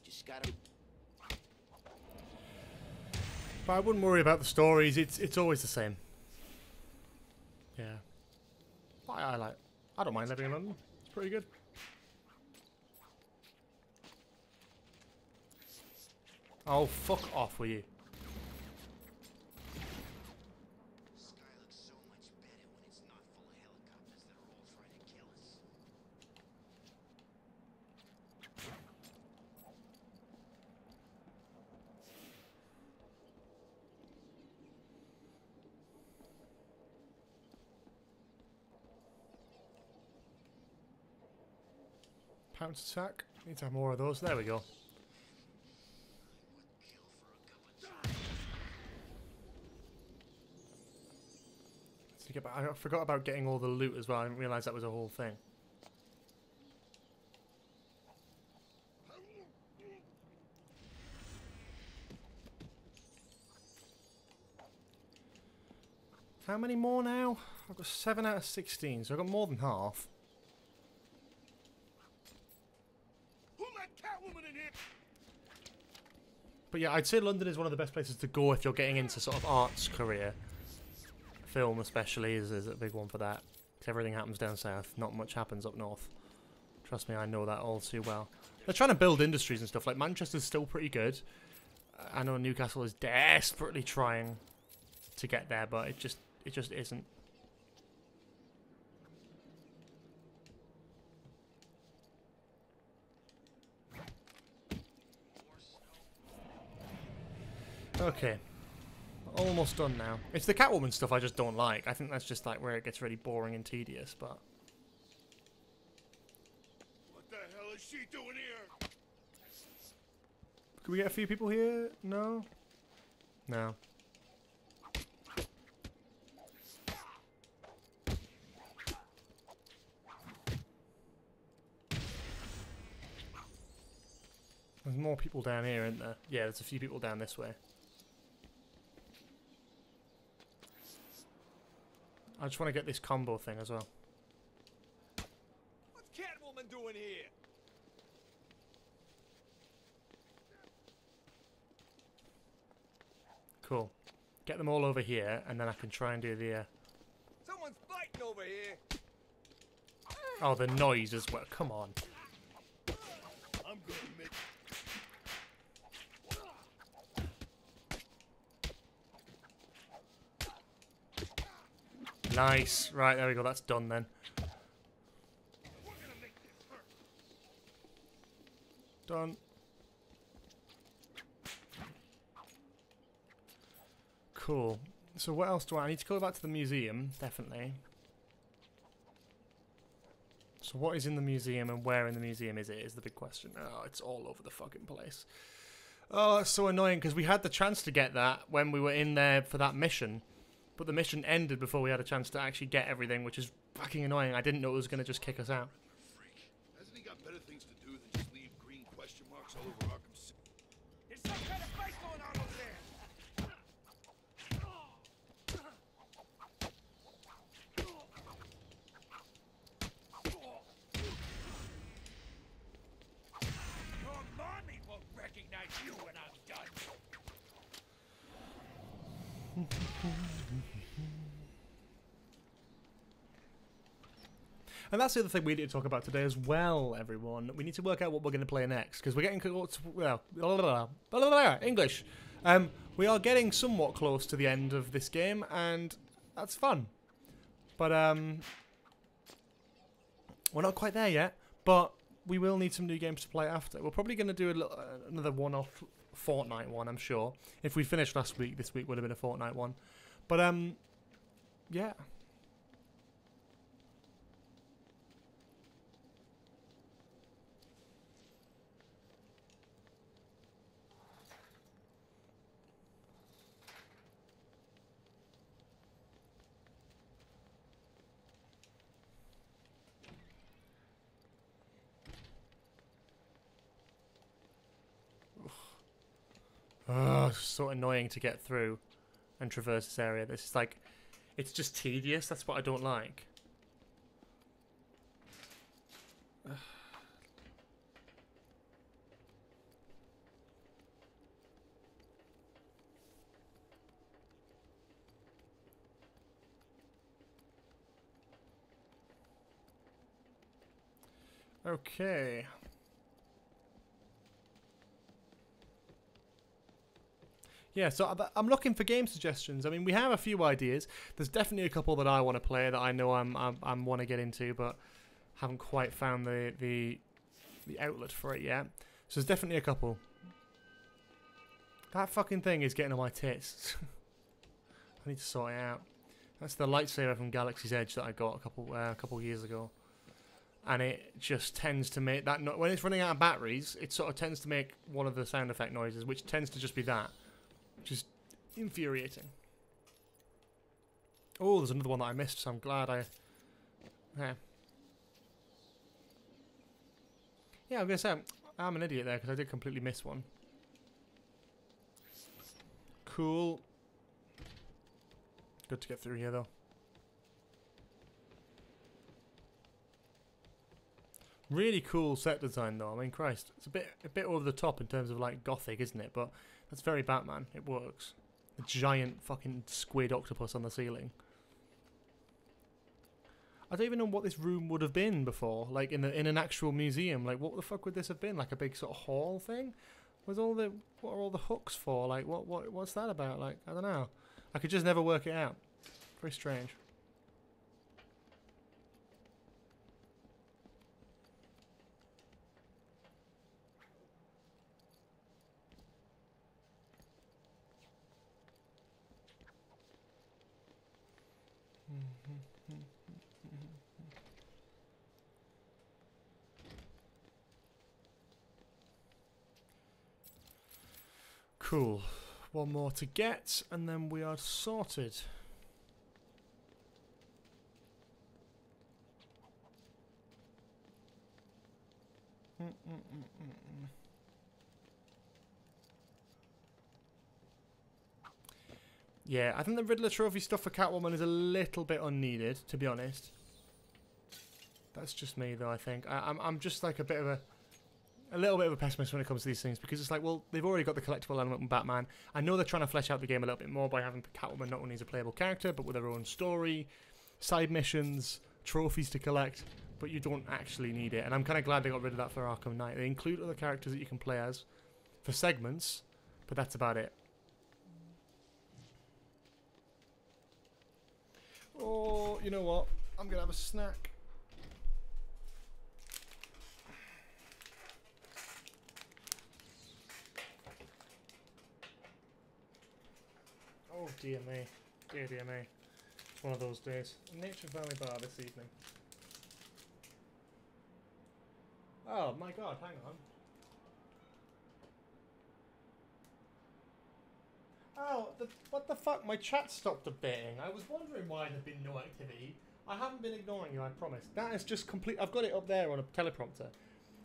Just gotta. But I wouldn't worry about the stories. It's always the same. Yeah. I don't mind living in London. It's pretty good. Oh, fuck off with you. The sky looks so much better when it's not full of helicopters that are all trying to kill us. Pounce attack. Need to have more of those. There we go. I forgot about getting all the loot as well. I didn't realise that was a whole thing. How many more now? I've got 7 out of 16, so I've got more than half. Who let Catwoman in here? But yeah, I'd say London is one of the best places to go if you're getting into sort of arts career. Film especially is a big one for that. 'Cause everything happens down south, not much happens up north. Trust me, I know that all too well. They're trying to build industries and stuff. Like Manchester's still pretty good. I know Newcastle is desperately trying to get there, but it just isn't. Okay. Almost done now. It's the Catwoman stuff I just don't like. I think that's just like where it gets really boring and tedious, but... What the hell is she doing here? Can we get a few people here? No? No. There's more people down here, isn't there? Yeah, there's a few people down this way. I just want to get this combo thing as well. What's Catwoman doing here? Cool. Get them all over here, and then I can try and do the... Someone's fighting over here. Oh, the noise as well. Come on. I'm gonna make... Nice. Right, there we go. That's done then. We're gonna make this hurt. Done. Cool. So what else do I need to go back to the museum? Definitely. So what is in the museum and where in the museum is it? Is the big question. Oh, it's all over the fucking place. Oh, that's so annoying because we had the chance to get that when we were in there for that mission. But the mission ended before we had a chance to actually get everything, which is fucking annoying. I didn't know it was going to just kick us out. Freak. get you when I'm done. And that's the other thing we need to talk about today as well, everyone. We need to work out what we're going to play next, because we're getting well, English. We are getting somewhat close to the end of this game, and that's fun. But we're not quite there yet. But we will need some new games to play after. We're probably going to do another one-off Fortnite one, I'm sure. If we finished last week, this week would have been a Fortnite one. But yeah. Oh, it's so annoying to get through and traverse this area. This is like, it's just tedious. That's what I don't like. Okay. Yeah, so I'm looking for game suggestions. I mean, we have a few ideas. There's definitely a couple that I want to play that I know I'm want to get into, but haven't quite found the outlet for it yet. So there's definitely a couple. That fucking thing is getting on my tits. I need to sort it out. That's the lightsaber from Galaxy's Edge that I got a couple years ago, and it just tends to make that when it's running out of batteries, it sort of tends to make one of the sound effect noises, which tends to just be that. Which is infuriating. Oh, there's another one that I missed, so I'm glad I... Yeah, I'm going to say, I'm an idiot there, because I did completely miss one. Cool. Good to get through here, though. Really cool set design, though. I mean, Christ, it's a bit over the top in terms of, like, gothic, isn't it? But that's very Batman. It works. The giant fucking squid octopus on the ceiling. I don't even know what this room would have been before, like in an actual museum. Like, what the fuck would this have been? Like a big sort of hall thing? What are all the hooks for? Like, what's that about? Like, I don't know. I could just never work it out. Very strange. Cool. One more to get, and then we are sorted. Yeah, I think the Riddler trophy stuff for Catwoman is a little bit unneeded, to be honest. That's just me, though, I think. I'm just like a little bit of a pessimist when it comes to these things, because it's like, well, they've already got the collectible element in Batman. I know they're trying to flesh out the game a little bit more by having Catwoman not only as a playable character, but with her own story, side missions, trophies to collect, but you don't actually need it. And I'm kind of glad they got rid of that for Arkham Knight. They include other characters that you can play as for segments, but that's about it. Oh, you know what? I'm going to have a snack. Oh dear me, dear me. It's one of those days. Nature Valley Bar this evening. Oh my god, hang on. Oh, what the fuck? My chat stopped updating. I was wondering why there'd been no activity. I haven't been ignoring you, I promise. That is just complete. I've got it up there on a teleprompter,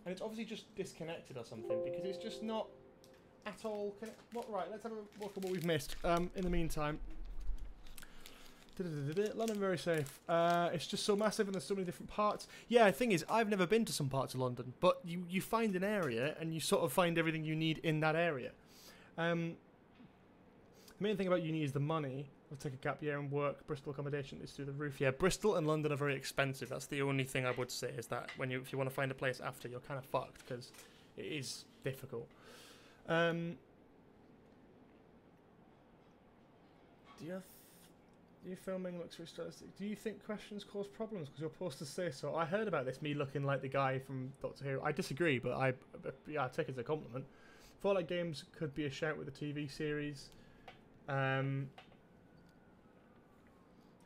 and it's obviously just disconnected or something, because it's just not at all. Right, let's have a look at what we've missed. In the meantime, London very safe. It's just so massive and there's so many different parts. Yeah, the thing is, I've never been to some parts of London, but you find an area and you sort of find everything you need in that area. The main thing about uni is the money. I'll take a gap year and work. Bristol accommodation is through the roof. Yeah, Bristol and London are very expensive. That's the only thing I would say, is that if you want to find a place after, you're kind of fucked because it is difficult. Your filming looks very stylistic. Do you think questions cause problems because your posters say so? I heard about this, me looking like the guy from Doctor Who. I disagree, but I take it as a compliment. Fallout games could be a shout with a TV series. Have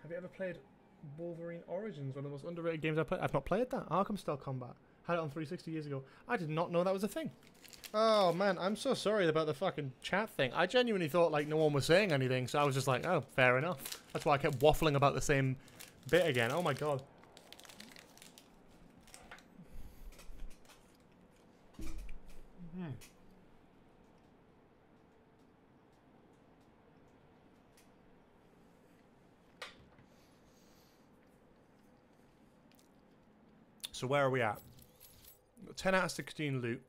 you ever played Wolverine Origins, one of the most underrated games I've played? I've not played that. Arkham Style Combat. Had it on 360 years ago. I did not know that was a thing. Oh man, I'm so sorry about the fucking chat thing. I genuinely thought like no one was saying anything, so I was just like, oh, fair enough. That's why I kept waffling about the same bit again. Oh my god. So where are we at? We've got 10 out of 16 loot.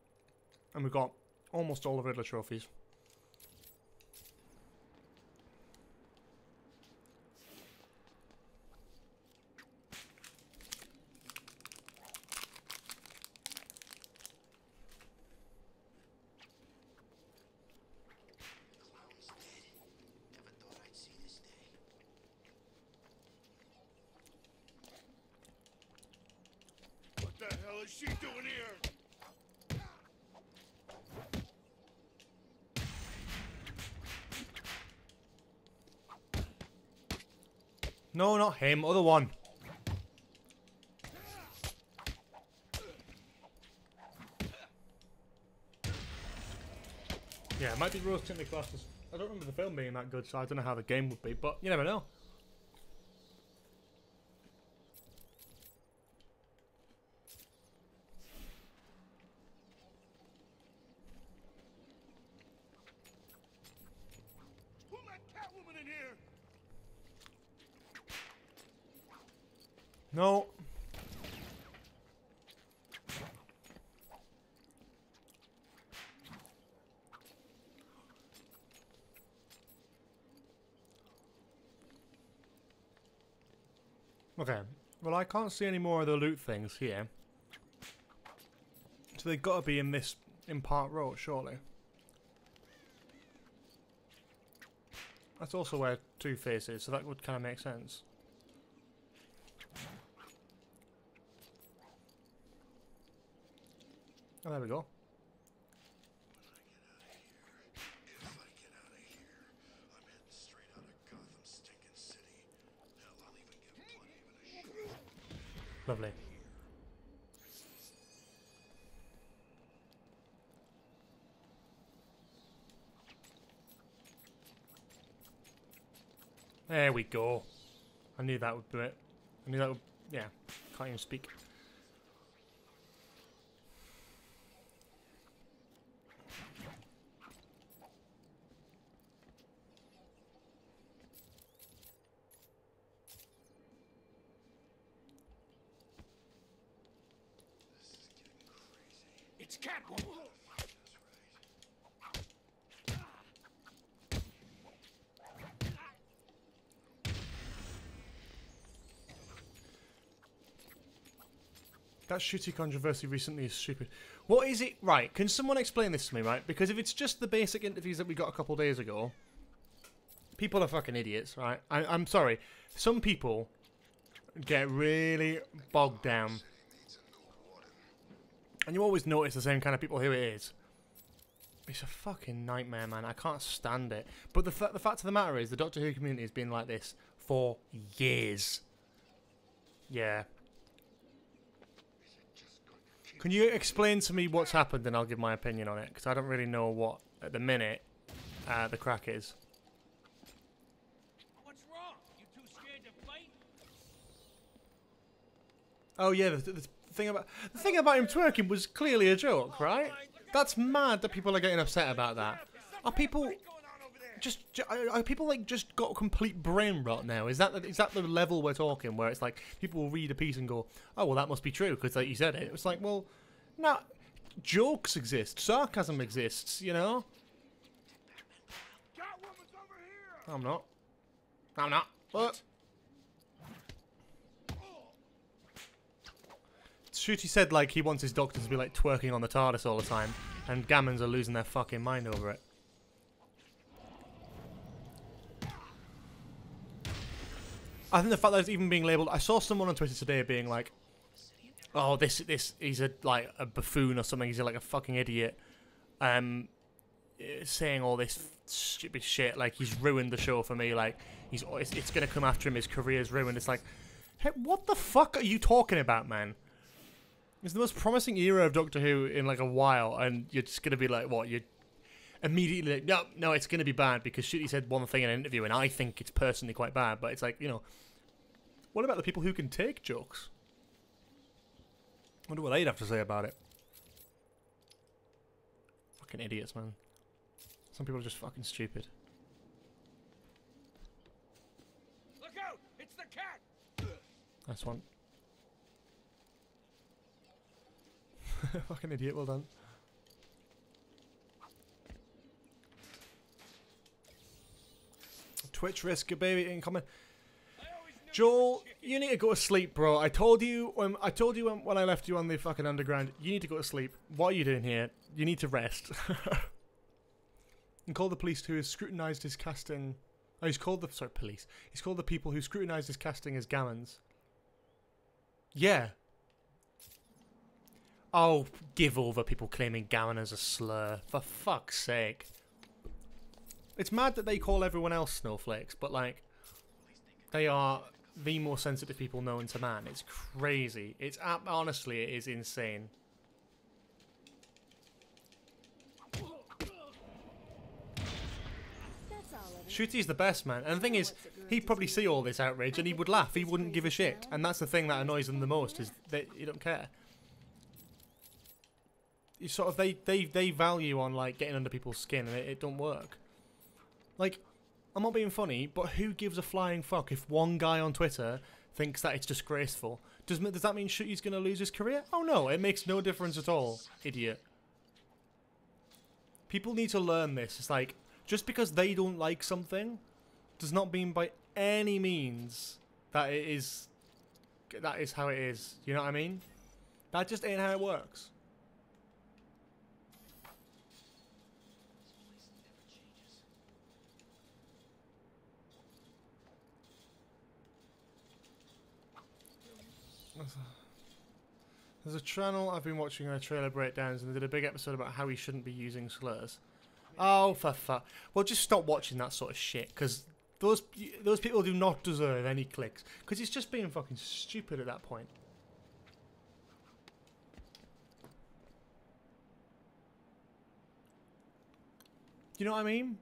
And we've got almost all the Riddler trophies. Clown's dead. Never thought I'd see this day. What the hell is she doing here? No, not him. Other one. Yeah, it might be rose tinted glasses. I don't remember the film being that good, so I don't know how the game would be, but you never know. Who let Catwoman in here? No. Okay. Well, I can't see any more of the loot things here. So they've got to be in Park Road, surely. That's also where Two-Face is, so that would kind of make sense. Oh, there we go. If I get out of here, I'm heading straight out of Gotham stinking city. Hell, I'll even give Bloodhaven a shot. Lovely. There we go. I knew that would do it. I knew that would... Yeah. Can't even speak. It's Catwoman. That shooty controversy recently is stupid. What is it? Right, can someone explain this to me, right? Because if it's just the basic interviews that we got a couple days ago, people are fucking idiots, right? I'm sorry. Some people get really bogged down. And you always notice the same kind of people who it is. It's a fucking nightmare, man. I can't stand it. But the fact of the matter is, the Doctor Who community has been like this for years. Yeah. Can you explain to me what's happened and I'll give my opinion on it? Because I don't really know what, at the minute, the crack is. What's wrong? You too scared to fight? Oh yeah, the thing about him twerking was clearly a joke, right? That's mad that people are getting upset about that. Are people... are people like just got complete brain rot now? Is that the level we're talking where it's like people will read a piece and go, oh well, that must be true because like you said it. It's like, well, no, jokes exist, sarcasm exists, you know. I'm not. I'm not. What? Shooty said like he wants his doctor to be like twerking on the TARDIS all the time, and Gammons are losing their fucking mind over it. I think the fact that it's even being labelled... I saw someone on Twitter today being like, oh, this he's like a buffoon or something. He's like a fucking idiot. Saying all this stupid shit. Like, he's ruined the show for me. Like, it's going to come after him. His career's ruined. It's like, hey, what the fuck are you talking about, man? It's the most promising era of Doctor Who in like a while. And you're just going to be like, what? You're immediately like, no, it's going to be bad because Shooty said one thing in an interview and I think it's personally quite bad. But it's like, you know... What about the people who can take jokes? I wonder what they'd have to say about it. Fucking idiots, man. Some people are just fucking stupid. Look out! It's the cat! Nice one. Fucking idiot, well done. Twitch risk, baby, incoming. Joel, you need to go to sleep, bro. I told you when I left you on the fucking underground, you need to go to sleep. What are you doing here? You need to rest. And call the police who has scrutinised his casting. Oh, he's called the police. He's called the people who scrutinised his casting as Gammons. Yeah. Oh, give over people claiming Gammon as a slur. For fuck's sake. It's mad that they call everyone else snowflakes, but like, they are the more sensitive people known to man. It's crazy. It's honestly, it is insane. Shooty's the best, man. And the thing is, he'd probably see all this outrage and he would laugh. He wouldn't give a shit. And that's the thing that annoys them the most, is that you don't care. You sort of, they value on like getting under people's skin, and it don't work. Like, I'm not being funny, but who gives a flying fuck if one guy on Twitter thinks that it's disgraceful? Does that mean Shooty's going to lose his career? Oh no, it makes no difference at all, idiot. People need to learn this. It's like, just because they don't like something does not mean by any means that is how it is. You know what I mean? That just ain't how it works. There's a channel I've been watching their trailer breakdowns, and they did a big episode about how he shouldn't be using slurs. Oh, for fuck. Well, just stop watching that sort of shit, because those people do not deserve any clicks, because it's just being fucking stupid at that point. You know what I mean?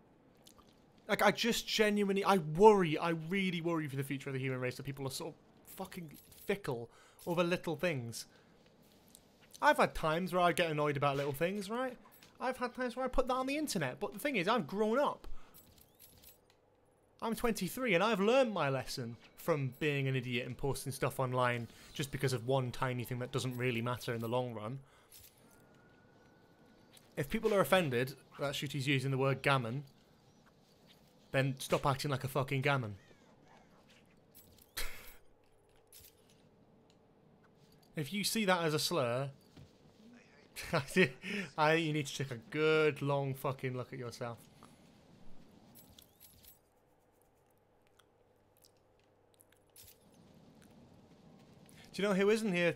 Like, I just genuinely, I really worry for the future of the human race, that people are so fucking fickle over little things. I've had times where I get annoyed about little things, right? I've had times where I put that on the internet, but the thing is, I've grown up. I'm 23 and I've learned my lesson from being an idiot and posting stuff online just because of one tiny thing that doesn't really matter in the long run. If people are offended that Shooty's using the word gammon, then stop acting like a fucking gammon. If you see that as a slur, you need to take a good long fucking look at yourself. Do you know who isn't here,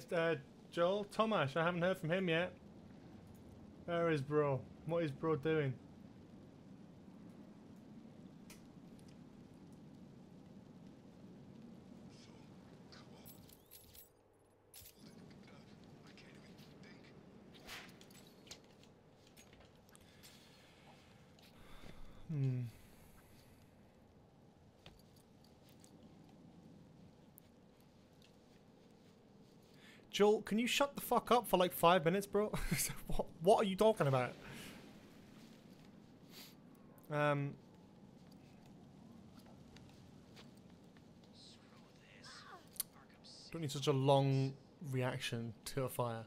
Joel? Tomash. I haven't heard from him yet. Where is bro? What is bro doing? Joel, can you shut the fuck up for like 5 minutes, bro? What are you talking about? Don't need such a long reaction to a fire.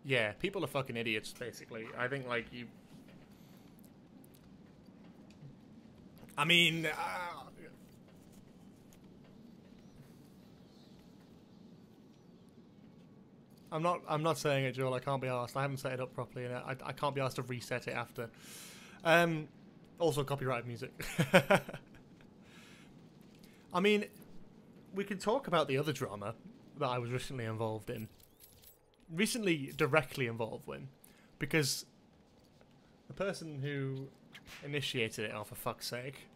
Yeah, people are fucking idiots, basically. I think, like, you... I mean... I'm not saying it, Joel. I can't be asked. I haven't set it up properly, and I can't be asked to reset it after. Also, copyrighted music. I mean, we can talk about the other drama that I was recently involved in. Recently, directly involved in, because the person who initiated it, oh, for fuck's sake.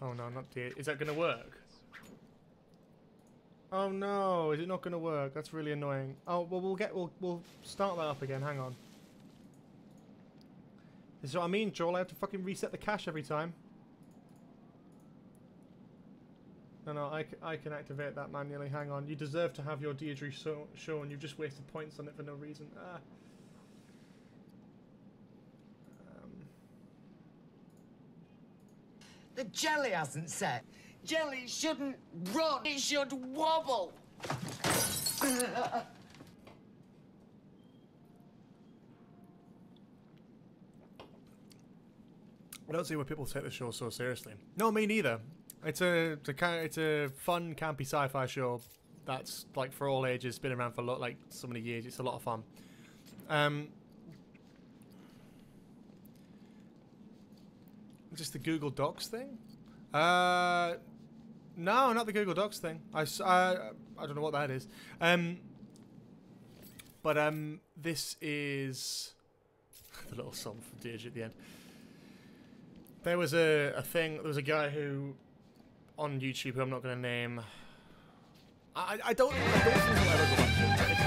Oh no, not the... Is that going to work? Oh no, is it not going to work? That's really annoying. Oh, well, we'll start that up again. Hang on. This is what I mean, Joel. I have to fucking reset the cache every time. No, I can activate that manually. Hang on. You deserve to have your Deirdre shown. You've just wasted points on it for no reason. The jelly hasn't set. Jelly shouldn't run. It should wobble. I don't see why people take the show so seriously. No, me neither. It's a fun, campy sci-fi show that's like for all ages. Been around for like so many years. It's a lot of fun. Just the Google Docs thing? No, not the Google Docs thing. I don't know what that is. But this is the little song from Deirdre at the end. There was a thing. There was a guy who on YouTube who I'm not going to name. I don't think he'll ever go back to it.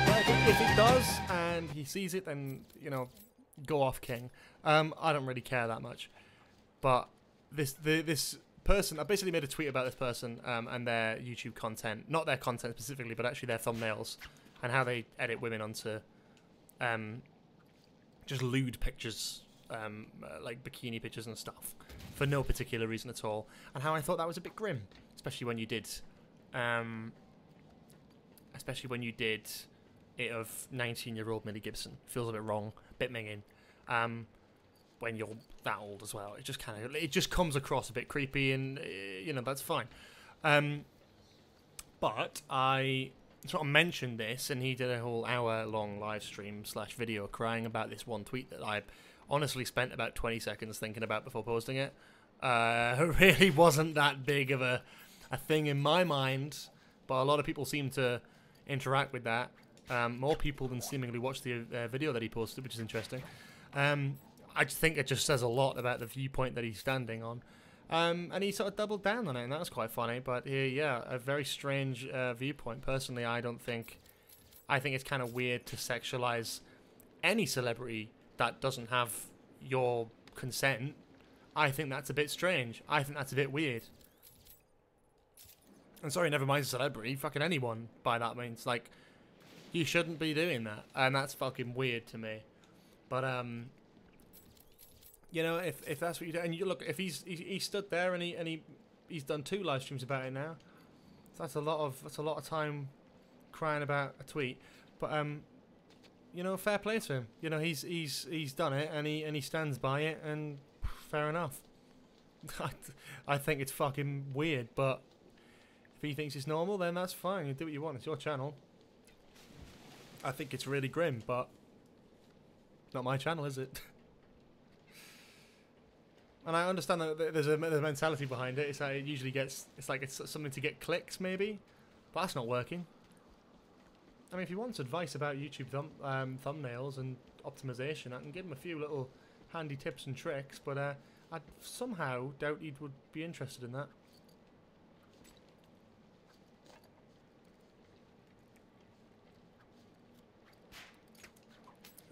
But if it does and he sees it, then you know, go off, King. I don't really care that much. But this person, I basically made a tweet about this person and their YouTube content, not their content specifically, but actually their thumbnails and how they edit women onto just lewd pictures, like bikini pictures and stuff, for no particular reason at all, and how I thought that was a bit grim, especially when you did it of 19-year-old Millie Gibson. Feels a bit wrong, a bit minging. When you're that old as well, it just comes across a bit creepy, and you know, that's fine. But I sort of mentioned this, and he did a whole hour-long live stream / video crying about this one tweet that I honestly spent about 20 seconds thinking about before posting it. It really wasn't that big of a thing in my mind, but a lot of people seem to interact with that. More people than seemingly watched the video that he posted, which is interesting. I just think it just says a lot about the viewpoint that he's standing on. And he sort of doubled down on it, and that was quite funny. But yeah, a very strange viewpoint. Personally, I think it's kind of weird to sexualize any celebrity that doesn't have your consent. I think that's a bit strange. I think that's a bit weird. And sorry, never mind a celebrity, fucking anyone by that means. Like, you shouldn't be doing that, and that's fucking weird to me. But you know, if that's what you do, and you look, if he stood there and he's done 2 live streams about it now, so that's a lot of time crying about a tweet. But you know, fair play to him. You know, he's done it, and he stands by it, and fair enough. I think it's fucking weird, but if he thinks it's normal, then that's fine. You do what you want. It's your channel. I think it's really grim, but not my channel, is it? And I understand that there's a mentality behind it. It's like it usually gets, it's like it's something to get clicks, maybe, but that's not working. I mean, if he wants advice about YouTube thumbnails and optimization, I can give him a few little handy tips and tricks, but I somehow doubt he would be interested in that.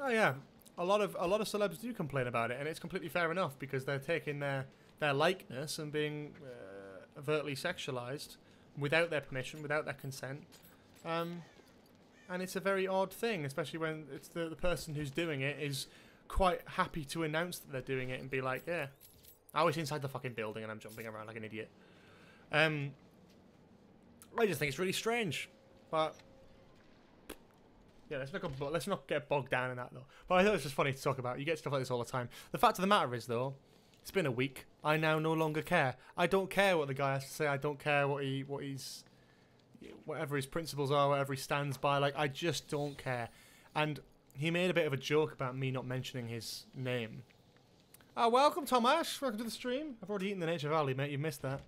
Oh yeah. A lot of celebs do complain about it, and it's completely fair enough, because they're taking their likeness and being overtly sexualized without their permission, without their consent, and it's a very odd thing, especially when it's the person who's doing it is quite happy to announce that they're doing it and be like, yeah, I was inside the fucking building and I'm jumping around like an idiot. I just think it's really strange, but yeah, let's not get bogged down in that though. But I thought it's just funny to talk about. You get stuff like this all the time. The fact of the matter is though, it's been a week. I now no longer care. I don't care what the guy has to say. I don't care whatever his principles are, whatever he stands by. Like, I just don't care. And he made a bit of a joke about me not mentioning his name. Welcome, Tomash. Welcome to the stream. I've already eaten the Nature Valley, mate. You missed that.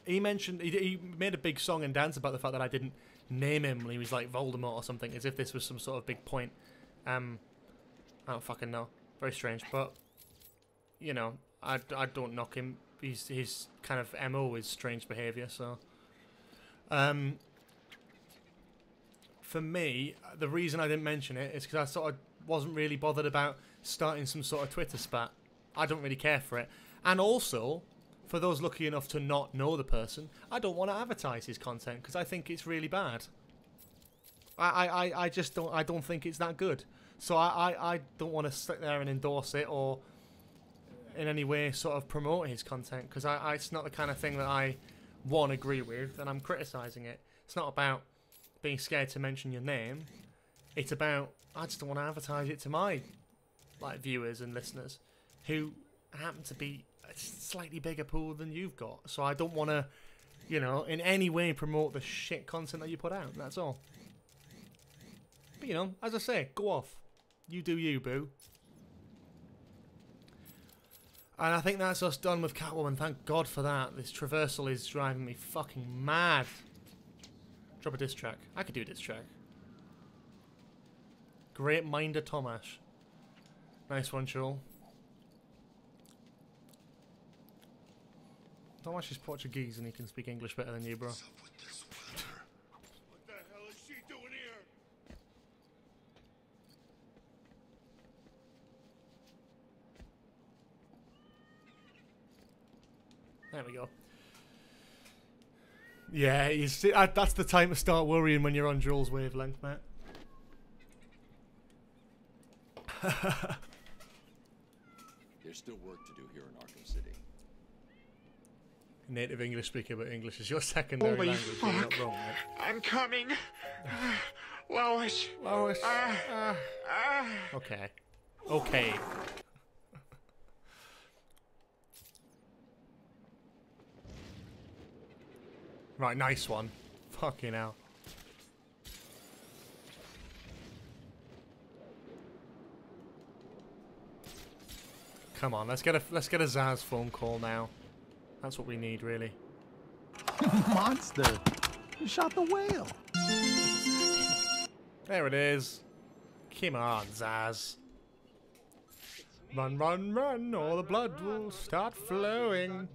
He mentioned he made a big song and dance about the fact that I didn't name him when he was like Voldemort or something, as if this was some sort of big point. I don't fucking know. Very strange, but you know, I don't knock him. His kind of MO is strange behaviour. So, for me, the reason I didn't mention it is because I sort of wasn't really bothered about starting some sort of Twitter spat. I don't really care for it, and also, for those lucky enough to not know the person, I don't want to advertise his content because I think it's really bad. I just don't. I don't think it's that good. So I don't want to sit there and endorse it or in any way sort of promote his content because it's not the kind of thing that I, one, agree with, and I'm criticising it. It's not about being scared to mention your name. It's about I just don't want to advertise it to my like viewers and listeners who happen to be a slightly bigger pool than you've got. So I don't want to, you know, in any way promote the shit content that you put out. That's all. But, you know, as I say, go off. You do you, boo. And I think that's us done with Catwoman. Thank God for that. This traversal is driving me fucking mad. Drop a diss track. I could do a diss track. Great minder Tomash. Nice one, Joel. Tomash is Portuguese and he can speak English better than you, bro. What's up with this weather? What the hell is she doing here? There we go. Yeah, you see, that's the time to start worrying when you're on Joel's wavelength, mate. There's still work to do here in Arkham City. Native English speaker, but English is your secondary language. You're not wrong, mate. I'm coming. Lois. Lois. Okay. Okay. Right, nice one. Fucking hell. Come on, let's get a Zaz phone call now. That's what we need, really. Monster! You shot the whale! There it is. Come on, Zaz. Run, run, run, or the blood will start flowing.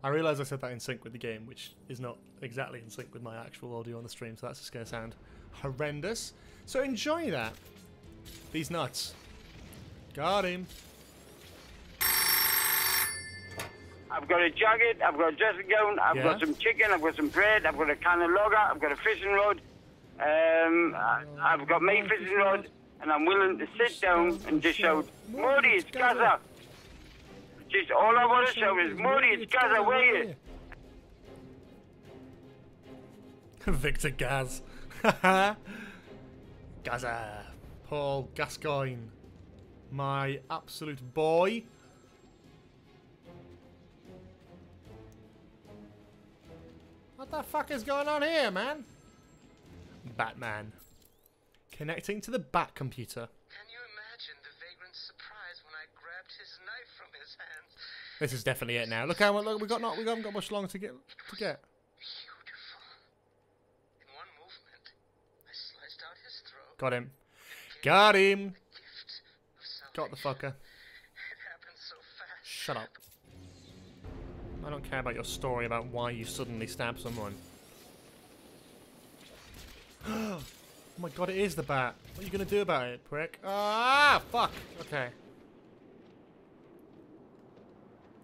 I realise I said that in sync with the game, which is not exactly in sync with my actual audio on the stream, so that's just going to sound horrendous. So enjoy that. These nuts. Got him. I've got a jacket, I've got a dressing gown, I've got some chicken, I've got some bread, I've got a can of lager, I've got a fishing rod, I've got my fishing rod, and I'm willing to sit down and just shout, Morty, it's Gaza! Just all I want to shout is, Morty, it's Gaza, where are you? Victor Gaz. Gaza. Paul Gascoigne. My absolute boy. What the fuck is going on here, man? Batman. Connecting to the Bat computer. Can you imagine the vagrant's surprise when I grabbed his knife from his hands? This is definitely it now. Look how look we haven't got much longer to get. Beautiful. In one movement, I sliced out his throat. Got him. Got him. Got the fucker. It happened so fast. Shut up. I don't care about your story about why you suddenly stabbed someone. Oh my god, it is the bat. What are you going to do about it, prick? Ah, fuck. Okay.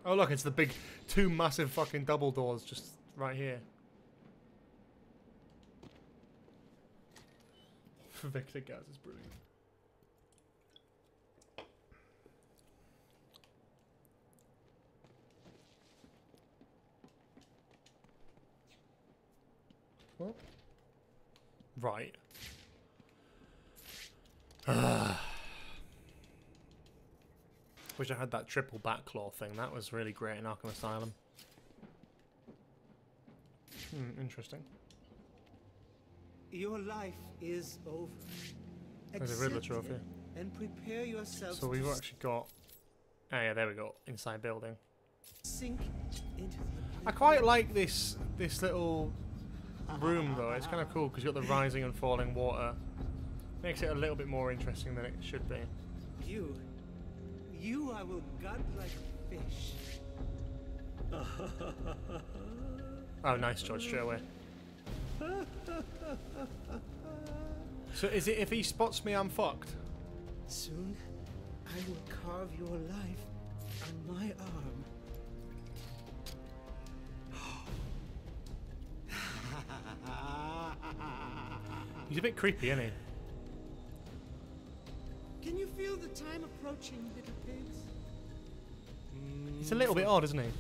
Oh look, it's the big, two massive fucking double doors just right here. Victor Gaz is brilliant. What? Right. Wish I had that triple backclaw thing. That was really great in Arkham Asylum. Interesting. Your life is over. There's a Riddler Accept trophy. it and prepare yourself. So we've actually got... Oh yeah, there we go. Inside building. Sink into I quite like this little room though. It's kind of cool because you've got the rising and falling water. Makes it a little bit more interesting than it should be. You I will gut like fish. Oh, nice, George, straight away. So is it if he spots me, I'm fucked? Soon, I will carve your life on my arm. He's a bit creepy, isn't he? Can you feel the time approaching, little pigs? He's a little bit odd, isn't he?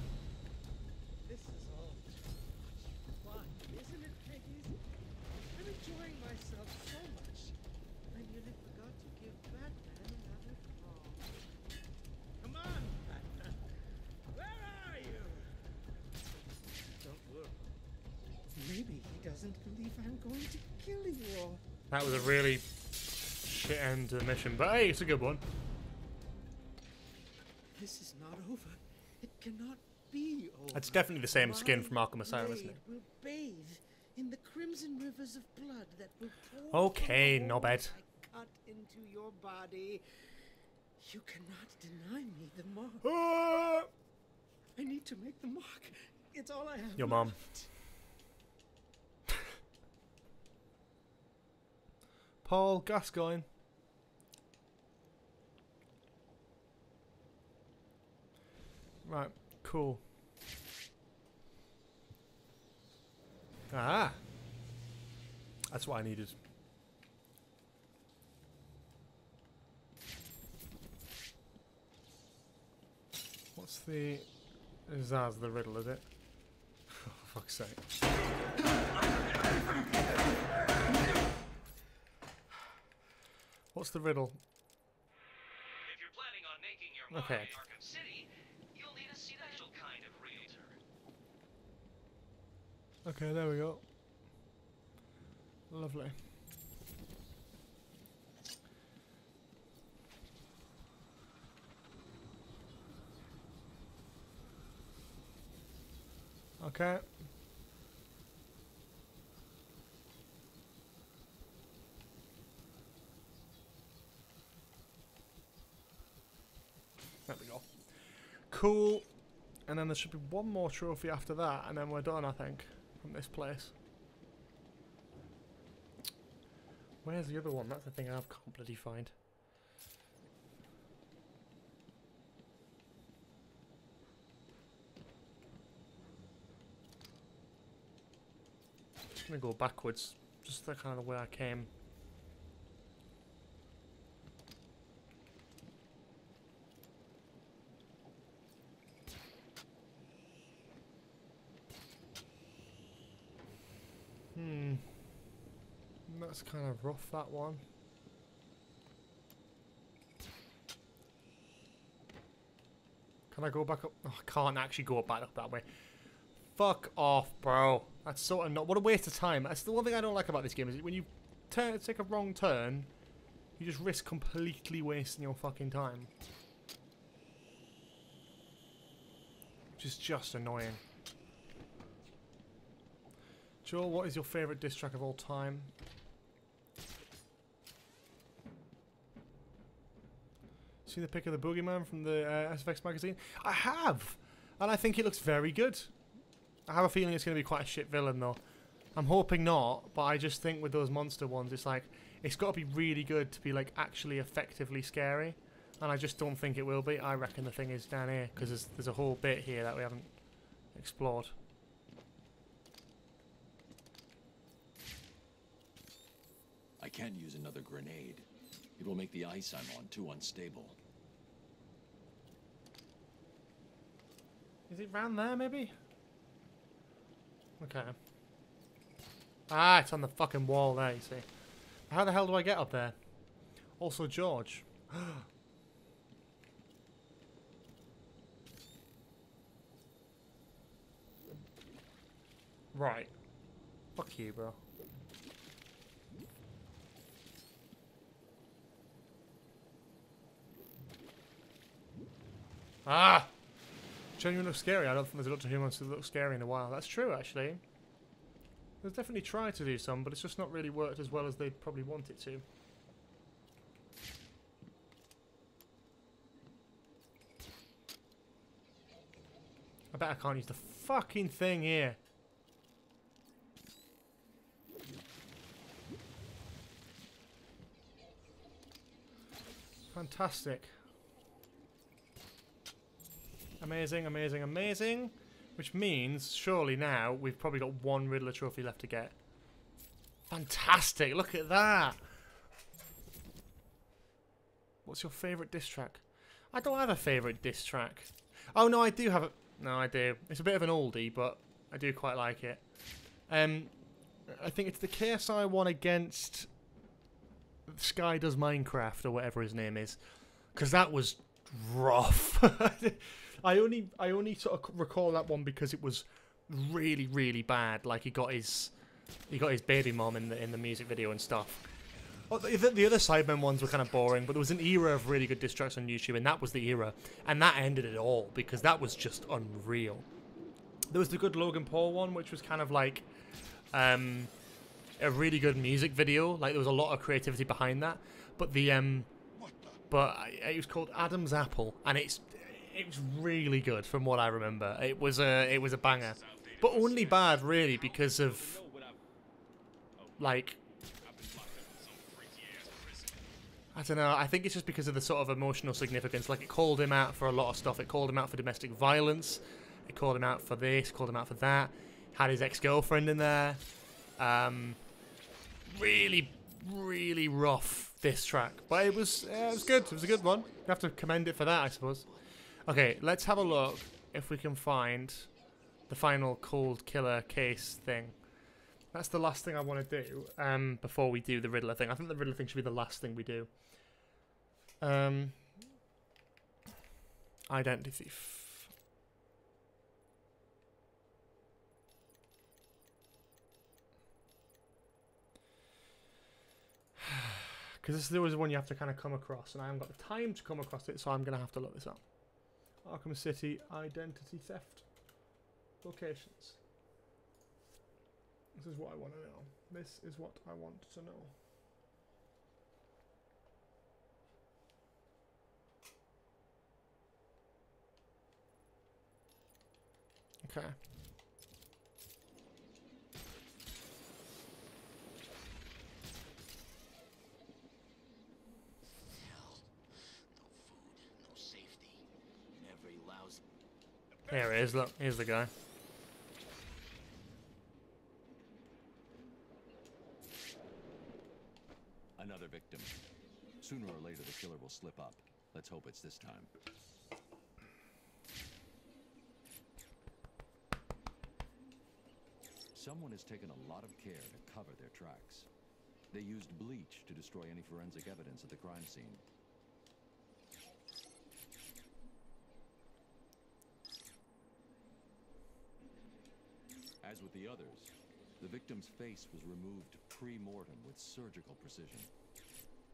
This is all fun, isn't it, piggies? I'm enjoying myself so much. I nearly forgot to give Batman another call. Come on, Batman. Where are you? Don't worry. Maybe he doesn't believe I'm going to kill you all. That was a really shit end to the mission, but hey, it's a good one. This is not over. It cannot be over. That's definitely the same skin from Arkham Asylum, isn't it? Will bathe in the crimson rivers of blood that will pour Okay, from the knobhead. holes I cut into your body. You cannot deny me the mark. I need to make the mark. It's all I have. Your mom. Paul Gascoigne. Right, cool. Ah! That's what I needed. What's the... Zaz the riddle, is it? Oh, for fuck's sake. What's the riddle? If you're planning on making your mark Okay. in Arkham City, you'll need a special kind of realtor. Okay, there we go. Lovely. Okay. There we go. Cool. And then there should be one more trophy after that, and then we're done, I think, from this place. Where's the other one? That's the thing I can't bloody find. Just gonna go backwards, just the kind of the way I came. That's kind of rough, that one. Can I go back up? Oh, I can't actually go back up that way. Fuck off, bro. That's so annoying. What a waste of time. That's the one thing I don't like about this game, is when you take a wrong turn, you just risk completely wasting your fucking time. Which is just annoying. Joel, what is your favourite diss track of all time? See the pic of the Boogeyman from the SFX magazine? I have! And I think it looks very good. I have a feeling it's going to be quite a shit villain though. I'm hoping not, but I just think with those monster ones, it's like, it's got to be really good to be like actually effectively scary. And I just don't think it will be. I reckon the thing is down here, because there's a whole bit here that we haven't explored. I can't use another grenade. It will make the ice I'm on too unstable. Is it round there, maybe? Okay. Ah, it's on the fucking wall there, you see. How the hell do I get up there? Also, George. Right. Fuck you, bro. Ah! Genuine looks scary. I don't think there's a Doctor Who monster that looks scary in a while. That's true, actually. They've definitely tried to do some, but it's just not really worked as well as they'd probably want it to. I bet I can't use the fucking thing here. Fantastic. Amazing, amazing, amazing. Which means, surely now, we've probably got one Riddler trophy left to get. Fantastic, look at that. What's your favourite diss track? I don't have a favourite diss track. Oh, no, I do have a... No, I do. It's a bit of an oldie, but I do quite like it. I think it's the KSI one against Sky Does Minecraft, or whatever his name is. Because that was rough. I only sort of recall that one because it was really, really bad. Like he got his baby mom in the music video and stuff. Oh, the other Sidemen ones were kind of boring, but there was an era of really good diss tracks on YouTube, and that was the era, and that ended it all because that was just unreal. There was the good Logan Paul one, which was kind of like a really good music video. Like there was a lot of creativity behind that, but it was called Adam's Apple, and it was really good from what I remember. It was a banger, but only bad really because of like. I don't know, I think it's just because of the sort of emotional significance. Like, it called him out for a lot of stuff. It called him out for domestic violence. It called him out for this, called him out for that. Had his ex-girlfriend in there. Really, really rough diss track. But it was good. It was a good one. You have to commend it for that, I suppose. Okay, let's have a look if we can find the final cold killer case thing. That's the last thing I want to do before we do the Riddler thing. I think the Riddler thing should be the last thing we do. Identity thief. Because this is always one you have to kind of come across, and I haven't got the time to come across it, so I'm going to have to look this up. Arkham City identity theft locations. This is what I want to know. This is what I want to know. Okay. Here it is, look, here's the guy. Another victim. Sooner or later the killer will slip up. Let's hope it's this time. Someone has taken a lot of care to cover their tracks. They used bleach to destroy any forensic evidence at the crime scene. As with the others, the victim's face was removed pre-mortem with surgical precision.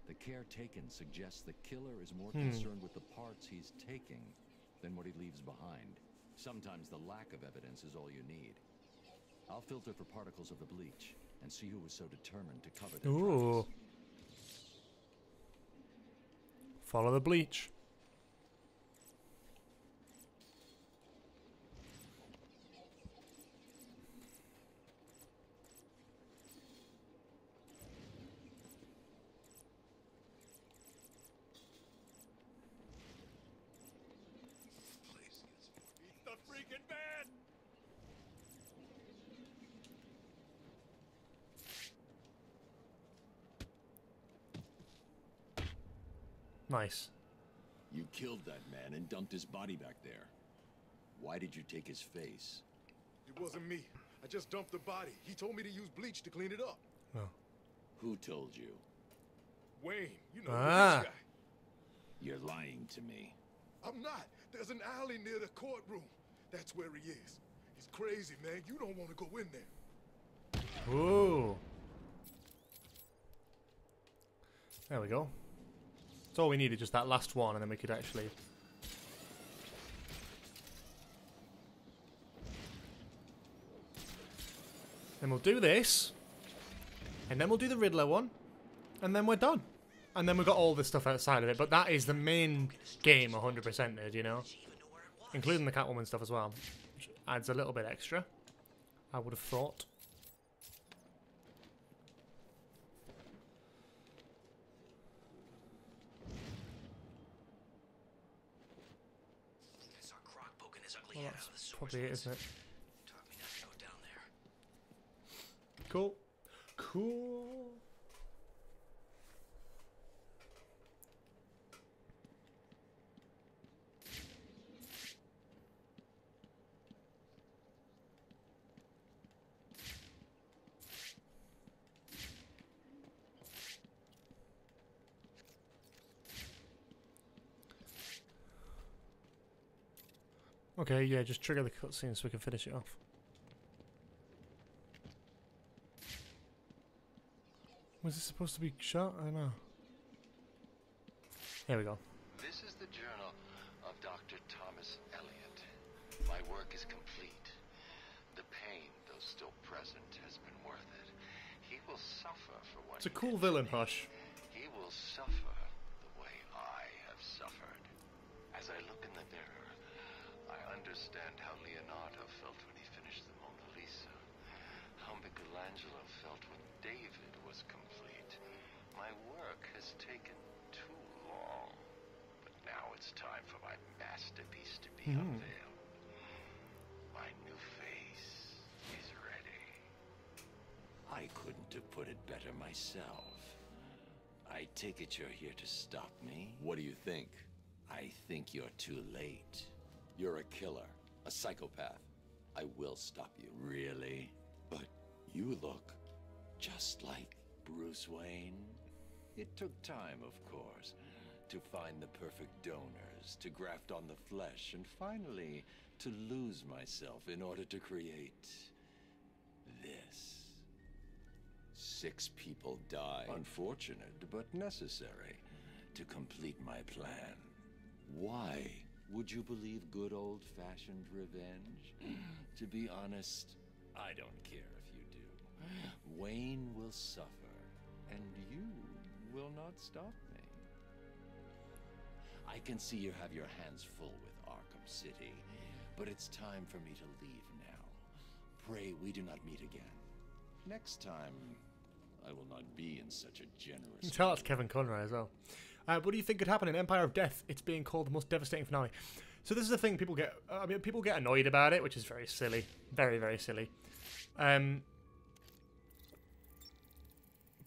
The care taken suggests the killer is more concerned with the parts he's taking than what he leaves behind. Sometimes the lack of evidence is all you need. I'll filter for particles of the bleach and see who was so determined to cover their tracks. Follow the bleach. Nice. You killed that man and dumped his body back there. Why did you take his face? It wasn't me. I just dumped the body. He told me to use bleach to clean it up. Oh. Who told you? Wayne, you know, the rich guy. You're lying to me. I'm not. There's an alley near the courtroom. That's where he is. He's crazy, man. You don't want to go in there. Ooh. There we go. That's all we needed, just that last one, and then we could actually... Then we'll do this, and then we'll do the Riddler one, and then we're done. And then we've got all this stuff outside of it, but that is the main game 100%ed, you know? Including the Catwoman stuff as well, which adds a little bit extra, I would have thought. Well, that's probably it, isn't it? Cool. Cool. Okay, yeah, just trigger the cutscene so we can finish it off. Was this supposed to be shot? I don't know. Here we go. This is the journal of Dr. Thomas Elliot. My work is complete. The pain, though still present, has been worth it. He will suffer for what It's a cool villain, Hush. He will suffer the way I have suffered. As I look in the mirror, I understand how Leonardo felt when he finished the Mona Lisa. How Michelangelo felt when David was complete. My work has taken too long. But now it's time for my masterpiece to be unveiled. My new face is ready. I couldn't have put it better myself. I take it you're here to stop me? What do you think? I think you're too late. You're a killer, a psychopath. I will stop you. Really? But you look just like Bruce Wayne. It took time, of course, to find the perfect donors, to graft on the flesh, and finally to lose myself in order to create this. 6 people died. Unfortunate, but necessary to complete my plan. Why would you believe good old-fashioned revenge? To be honest, I don't care if you do. Wayne will suffer, and you will not stop me. I can see you have your hands full with Arkham City, but it's time for me to leave now. Pray we do not meet again. Next time, I will not be in such a generous... You can tell it's Kevin Conroy as well. What do you think could happen in Empire of Death? It's being called the most devastating finale. So this is the thing, people get... I mean, people get annoyed about it, which is very silly. Very, very silly.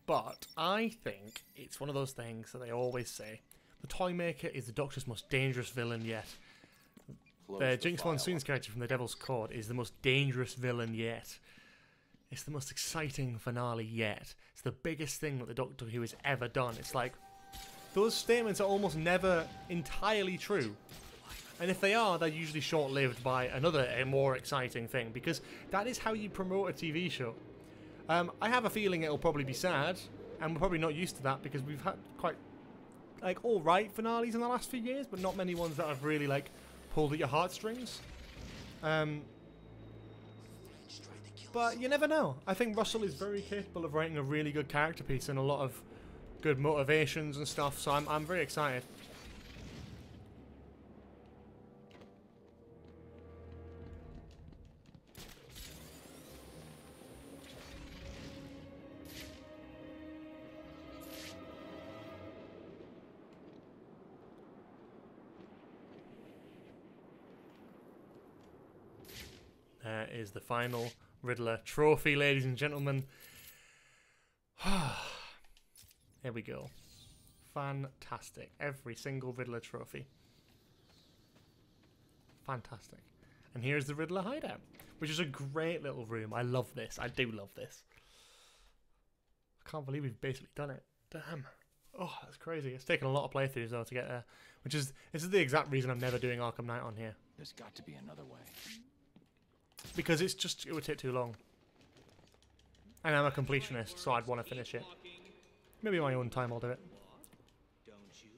But I think it's one of those things that they always say. The Toymaker is the Doctor's most dangerous villain yet. The Jinx Monsoon's character from The Devil's Court is the most dangerous villain yet. It's the most exciting finale yet. It's the biggest thing that the Doctor Who has ever done. It's like, those statements are almost never entirely true. And if they are, they're usually short-lived by another, a more exciting thing. Because that is how you promote a TV show. I have a feeling it'll probably be sad, and we're probably not used to that because we've had quite, like, alright finales in the last few years, but not many ones that have really, like, pulled at your heartstrings. But you never know. I think Russell is very capable of writing a really good character piece and a lot of good motivations and stuff, so I'm very excited. There is the final Riddler trophy, ladies and gentlemen. Here we go. fantastic. Every single Riddler trophy. Fantastic. And here's the Riddler hideout, which is a great little room. I love this. I do love this. I can't believe we've basically done it. Damn. Oh, that's crazy. It's taken a lot of playthroughs though to get there, this is the exact reason I'm never doing Arkham Knight on here. There's got to be another way. Because it would take too long. And I'm a completionist, so I'd want to finish it. Maybe my own time I'll do it. Don't you?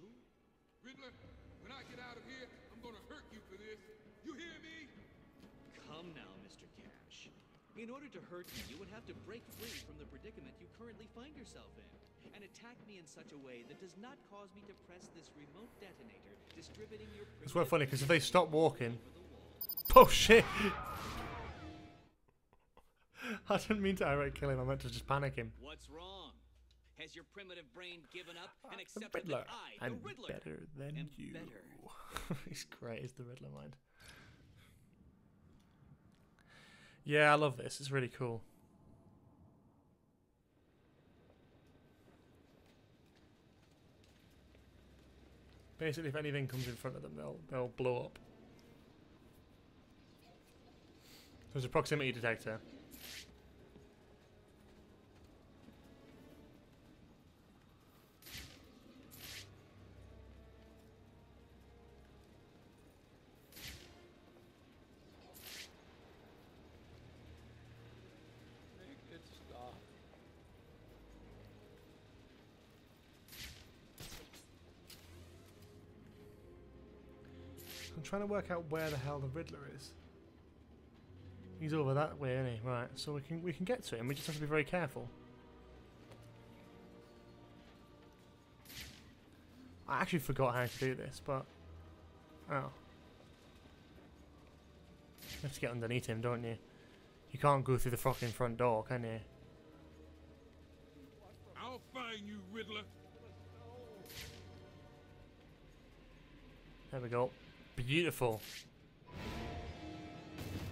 Riddler, when I get out of here, I'm gonna hurt you for this. You hear me? Come now, Mr. Cash. In order to hurt me, you would have to break free from the predicament you currently find yourself in, and attack me in such a way that does not cause me to press this remote detonator, distributing your... It's quite funny, because if they stop walking... Oh, shit! I didn't mean to outright kill him, I meant to just panic him. What's wrong? Has your primitive brain given up and The accepted Riddler. that I, the And Riddler, better than am you. better? He's great, is the Riddler mind. Yeah, I love this. It's really cool. Basically, if anything comes in front of them, they'll blow up. There's a proximity detector. I'm trying to work out where the hell the Riddler is. He's over that way, isn't he? Right, so we can get to him. We just have to be very careful. I actually forgot how to do this, but oh, you have to get underneath him, don't you? You can't go through the fucking front door, can you? I'll find you, Riddler. There we go. Beautiful.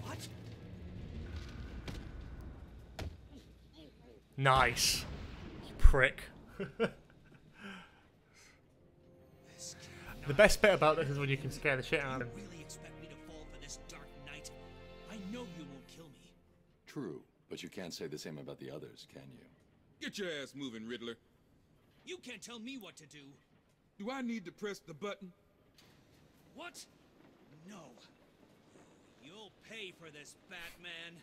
What? Nice. You prick. The best bit about this is when you can scare the shit out of him. Really expect me to fall for this dark night? I know you won't kill me. True, but you can't say the same about the others, can you? Get your ass moving, Riddler. You can't tell me what to do. Do I need to press the button? What? No. You'll pay for this, Batman.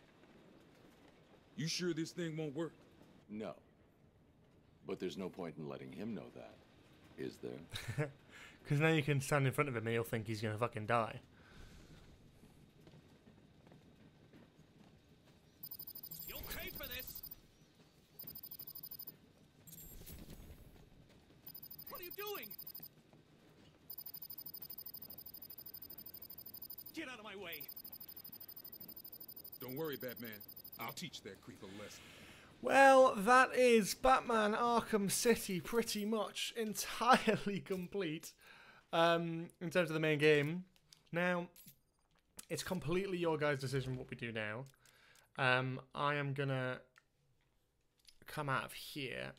You sure this thing won't work? No. But there's no point in letting him know that, is there? Because now you can stand in front of him and he'll think he's going to fucking die. You'll pay for this. What are you doing? Get out of my way. Don't worry, Batman. I'll teach that creep a lesson. Well, that is Batman Arkham City pretty much entirely complete in terms of the main game. Now, it's completely your guys' decision what we do now. I am going to come out of here.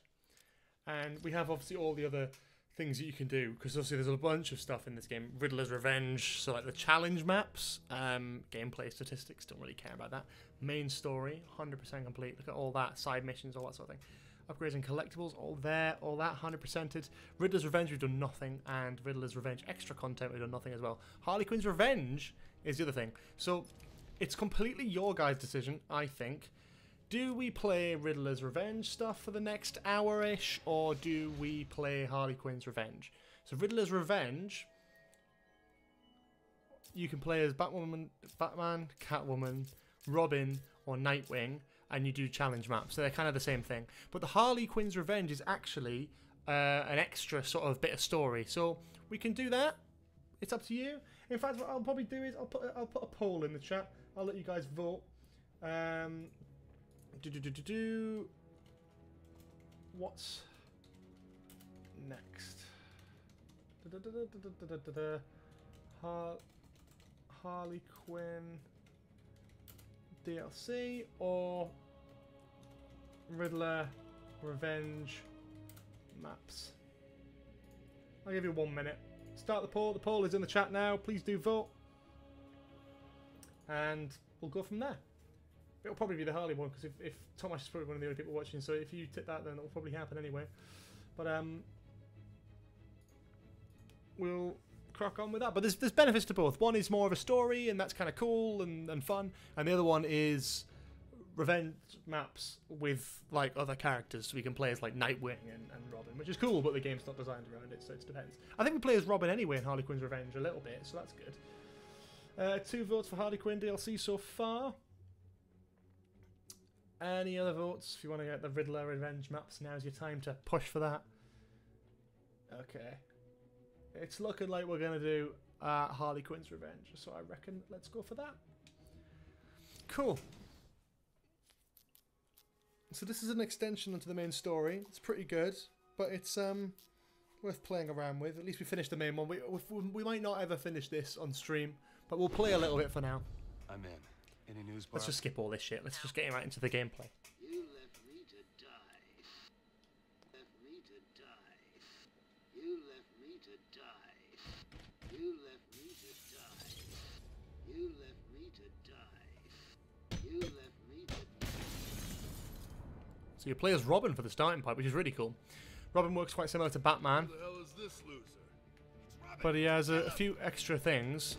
And we have obviously all the other things that you can do, because obviously there's a bunch of stuff in this game. Riddler's Revenge, so like the challenge maps, gameplay statistics, don't really care about that. Main story, 100% complete. Look at all that, side missions, all that sort of thing. Upgrades and collectibles, all there, all that, 100%ed. Riddler's Revenge, we've done nothing, and Riddler's Revenge extra content, we've done nothing as well. Harley Quinn's Revenge is the other thing. So it's completely your guys' decision, I think. Do we play Riddler's Revenge stuff for the next hour-ish, or do we play Harley Quinn's Revenge? So Riddler's Revenge, you can play as Batman, Catwoman, Robin, or Nightwing, and you do challenge maps. So they're kind of the same thing. But the Harley Quinn's Revenge is actually an extra sort of bit of story. So we can do that. It's up to you. In fact, what I'll probably do is I'll put a poll in the chat. I'll let you guys vote. What's next? Harley Quinn DLC or Riddler Revenge maps? I'll give you 1 minute. Start the poll. The poll is in the chat now. Please do vote. And we'll go from there. It'll probably be the Harley one, because if Tomash is probably one of the only people watching, so if you tip that, then it'll probably happen anyway. But we'll crack on with that. But there's benefits to both. One is more of a story, and that's kind of cool and fun. And the other one is revenge maps with like other characters, so we can play as like Nightwing and Robin, which is cool, but the game's not designed around it, so it depends. I think we play as Robin anyway in Harley Quinn's Revenge a little bit, so that's good. 2 votes for Harley Quinn DLC so far. Any other votes? If you want to get the Riddler Revenge maps, now's your time to push for that. Okay. It's looking like we're going to do Harley Quinn's Revenge, so I reckon let's go for that. Cool. So this is an extension onto the main story. It's pretty good, but it's worth playing around with. At least we finished the main one. We might not ever finish this on stream, but we'll play a little bit for now. I'm in. Any news, Bob? Let's just skip all this shit. Let's just get right into the gameplay. You left me to die. Left me to die. You left me to die. You left me to die. You left me to die. You left me to die. So you play as Robin for the starting part, which is really cool. Robin works quite similar to Batman, Who the hell is this loser? but he has a few extra things.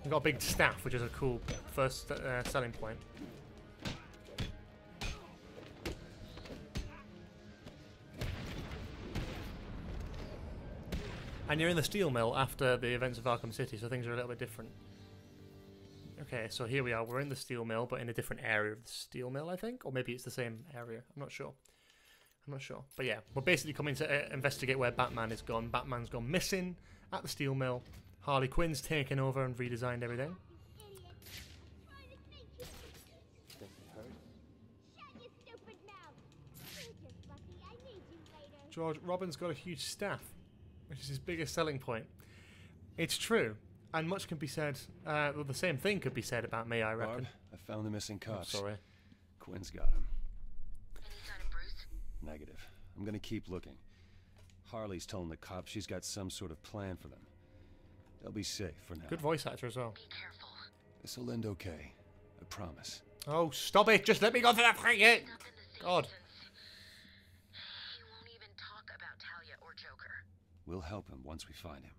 We've got a big staff, which is a cool first selling point. And you're in the steel mill after the events of Arkham City, so things are a little bit different. Okay, so here we are. We're in the steel mill, but in a different area of the steel mill, I think. Or maybe it's the same area. I'm not sure. But yeah, we're basically coming to investigate where Batman is gone. Batman's gone missing at the steel mill. Harley Quinn's taken over and redesigned everything. George, Robin's got a huge staff, which is his biggest selling point. It's true, and much can be said, well, the same thing could be said about me, I reckon. Barb, I found the missing cops. Sorry. Quinn's got him. Any sign of Bruce? Negative. I'm gonna keep looking. Harley's telling the cops she's got some sort of plan for them. They'll be safe for now. Good voice actor as well. Be careful. This'll end okay. I promise. Oh, stop it! Just let me go through that thing! God. He won't even talk about Talia or Joker. We'll help him once we find him.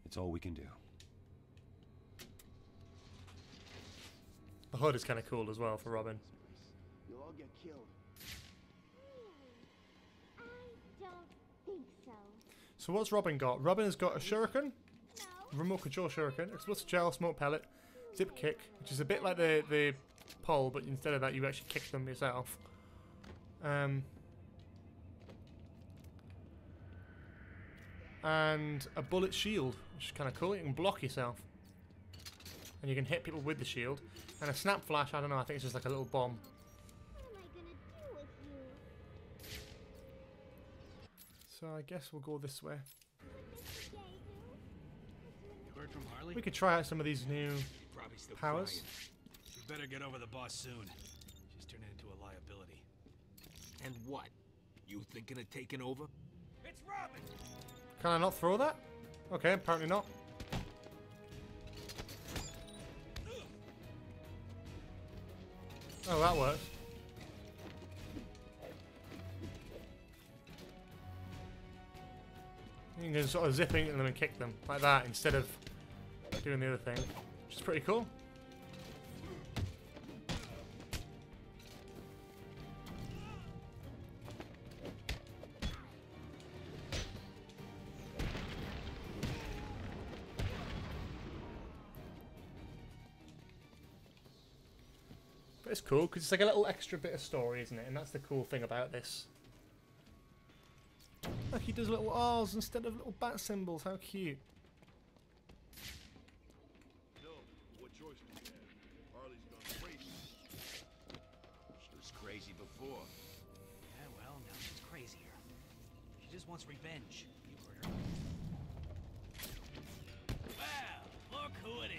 It's all we can do. The hood is kind of cool as well for Robin. You'll all get killed. I don't think so. So what's Robin got? Robin has got a shuriken, remote control shuriken, explosive gel, smoke pellet, zip kick, which is a bit like the pole, but instead of that you actually kick them yourself. And a bullet shield, which is kind of cool. You can block yourself, and you can hit people with the shield. And a snap flash, I don't know, I think it's just like a little bomb. What am I gonna do with you? So I guess we'll go this way. You heard from Harley? We could try out some of these new Probably still powers. crying. We better get over the boss soon. She's turning into a liability. And what? You thinking of taking over? It's Robin! Can I not throw that? Okay, apparently not. Oh, that works. You can sort of zip into them and kick them like that instead of doing the other thing, which is pretty cool. But it's cool because it's like a little extra bit of story, isn't it? And that's the cool thing about this. Look, he does little R's instead of little bat symbols. How cute. No, what choice do we have? Harley's gone crazy. She was crazy before. Yeah, well, now she's crazier. She just wants revenge. You heard her. Well, look who it is.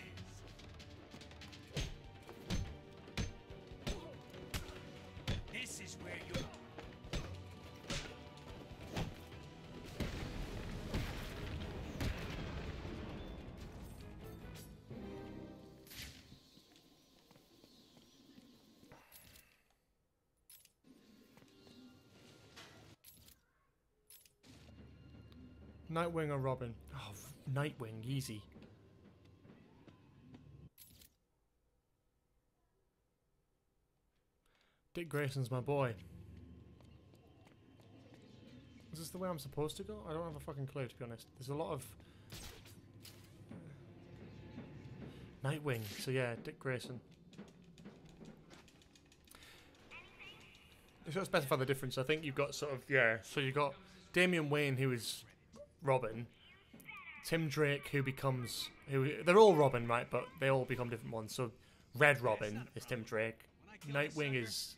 This is where you... Nightwing or Robin? Oh, Nightwing, easy. Dick Grayson's my boy. Is this the way I'm supposed to go? I don't have a fucking clue, to be honest. There's a lot of... Nightwing, so yeah, Dick Grayson. It's got to specify the difference. I think you've got sort of, yeah, so you've got Damian Wayne, who is Robin. Tim Drake, who becomes... they're all Robin, right? But they all become different ones. So Red Robin is Tim Drake. Nightwing is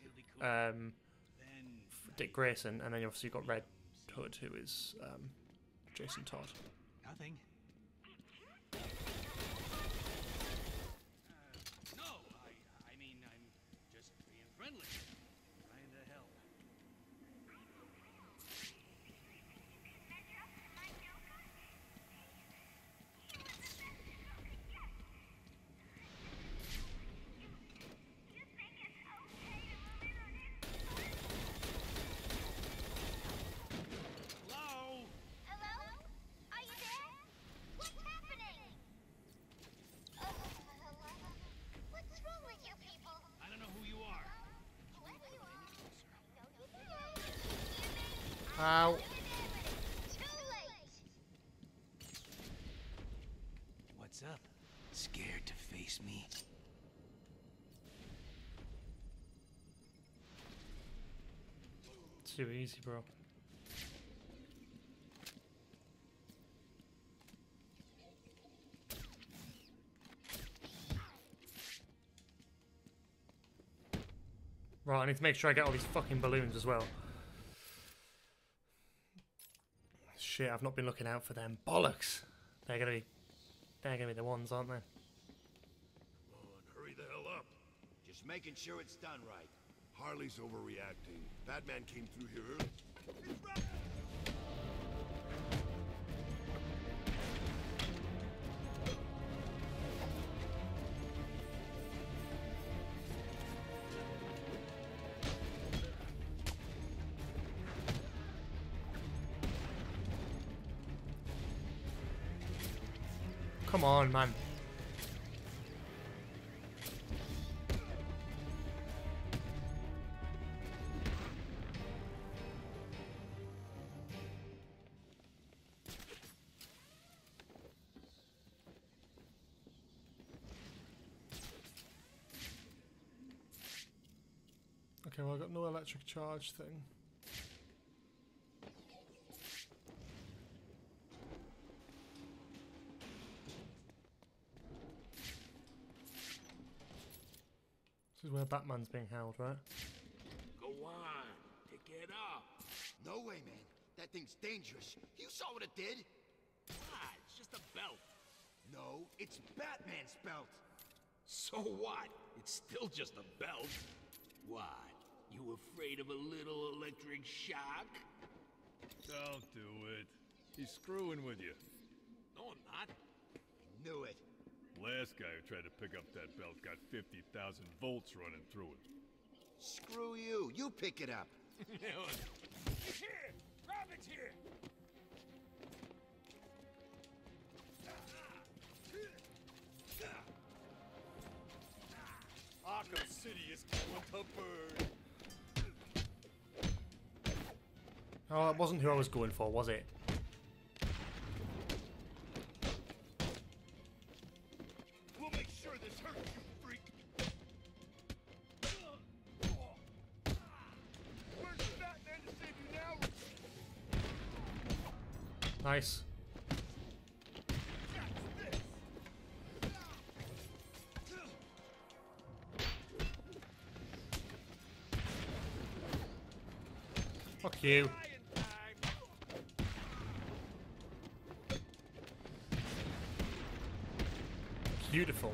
Dick Grayson. And then obviously you've got Red Hood, who is Jason Todd. Nothing. No, I mean, I'm just being friendly. Trying to help. Hello? Hello? Are you there? What's happening? What's wrong with you people? I don't know who you are. Ow. Too late. What's up? Scared to face me? Too easy, bro. Right, I need to make sure I get all these fucking balloons as well. Shit, I've not been looking out for them. Bollocks! They're gonna be the ones, aren't they? Come on, hurry the hell up. Just making sure it's done right. Harley's overreacting. Batman came through here early. Come on, man. Okay, well, I got no electric charge thing. This is where Batman's being held, right? Go on, pick it up. No way, man. That thing's dangerous. You saw what it did. Ah, it's just a belt. No, it's Batman's belt. So what? It's still just a belt. What? You afraid of a little electric shock? Don't do it. He's screwing with you. No, I'm not. I knew it. Last guy who tried to pick up that belt got 50,000 volts running through it. Screw you. You pick it up. He's here! Robin's here! Arkham City is going to burn. Oh, that wasn't who I was going for, was it? We'll make sure this hurts you, freak. Where's Batman to save you now? Nice. Fuck you. Beautiful.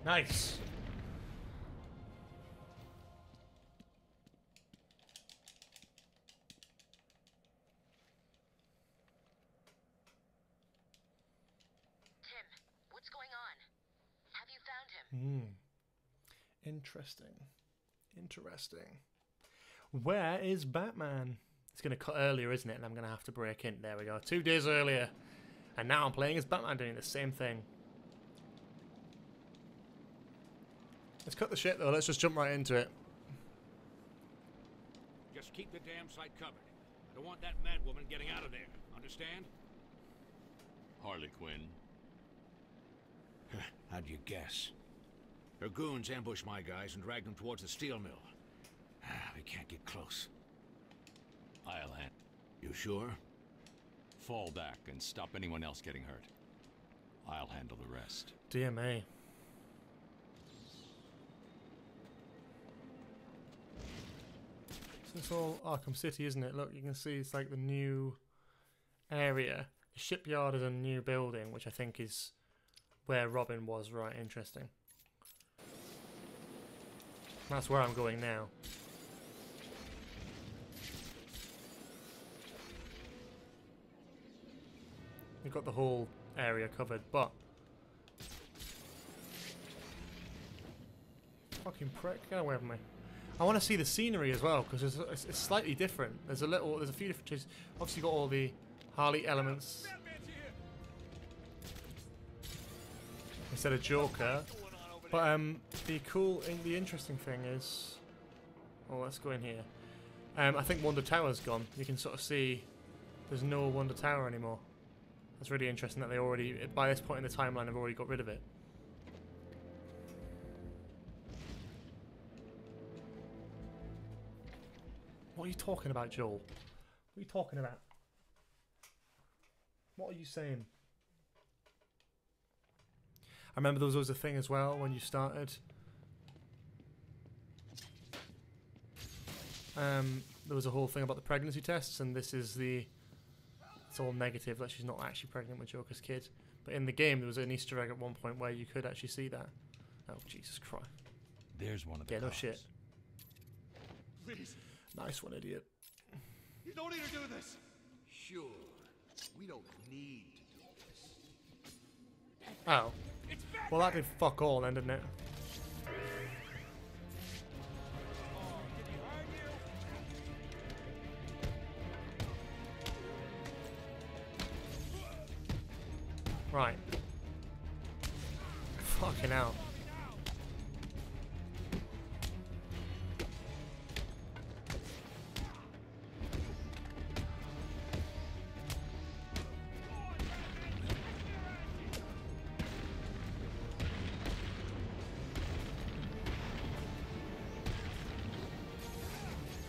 Nice. Tim, what's going on? Have you found him? Interesting. Interesting. Where is Batman? It's going to cut earlier, isn't it? And I'm going to have to break in. There we go. 2 days earlier. And now I'm playing as Batman doing the same thing. Let's cut the shit, though. Let's just jump right into it. Just keep the damn site covered. I don't want that mad woman getting out of there. Understand? Harley Quinn. How'd you guess? Her goons ambushed my guys and dragged them towards the steel mill. We can't get close. I'll handle. You sure? Fall back and stop anyone else getting hurt. I'll handle the rest. DMA. So it's all Arkham City, isn't it? Look, you can see it's like the new area. The shipyard is a new building, which I think is where Robin was. Right, interesting. That's where I'm going now. We've got the whole area covered, but... Fucking prick, get away from me. I want to see the scenery as well, because it's slightly different. There's a few different... Obviously got all the Harley elements. Instead of Joker. But the interesting thing is... Oh, let's go in here. I think Wonder Tower's gone. You can sort of see there's no Wonder Tower anymore. That's really interesting that they already, by this point in the timeline, have already got rid of it. What are you talking about, Joel? What are you talking about? What are you saying? I remember there was always a thing as well when you started. There was a whole thing about the pregnancy tests, and this is the... It's all negative that she's not actually pregnant with Joker's kid. But in the game, there was an Easter egg at one point where you could actually see that. Oh, Jesus Christ. There's one of the Yeah, no cops. shit. Please. Nice one, idiot. You don't need to do this. Sure. We don't need to do this. Oh. Well, that did fuck all then, didn't it? Right. Fucking hell.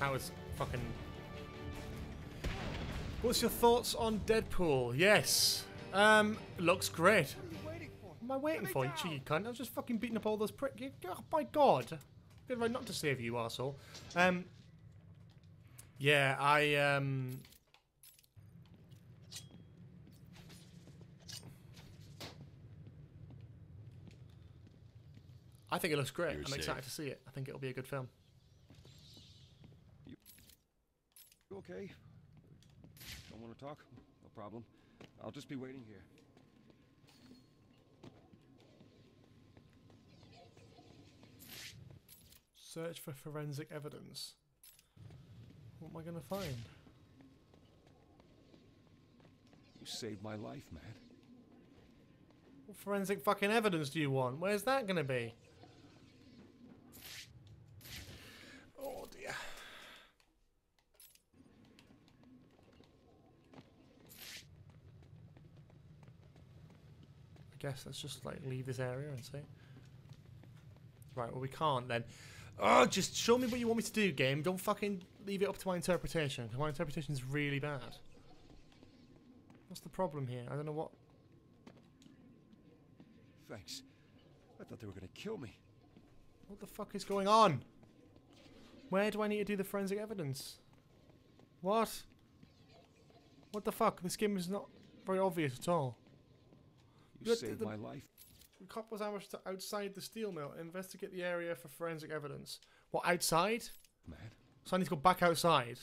That was fucking... What's your thoughts on Deadpool? Yes. Looks great. What am I waiting for, you cheeky cunt? I was just fucking beating up all those pricks. Oh my god. Good right not to save you, arsehole. Yeah, I think it looks great. I'm excited to see it. I think it'll be a good film. You okay? Don't want to talk? No problem. I'll just be waiting here. Search for forensic evidence. What am I going to find? You saved my life, man. What forensic fucking evidence do you want? Where's that going to be? Oh dear. I guess let's just like leave this area and see. Right, well we can't then. Oh, just show me what you want me to do, game. Don't fucking leave it up to my interpretation, because my interpretation is really bad. What's the problem here? I don't know what... Thanks. I thought they were gonna kill me. What the fuck is going on? Where do I need to do the forensic evidence? What? What the fuck? This game is not very obvious at all. You saved my life. The cop was ambushed outside the steel mill. Investigate the area for forensic evidence. What, outside? Man. So I need to go back outside.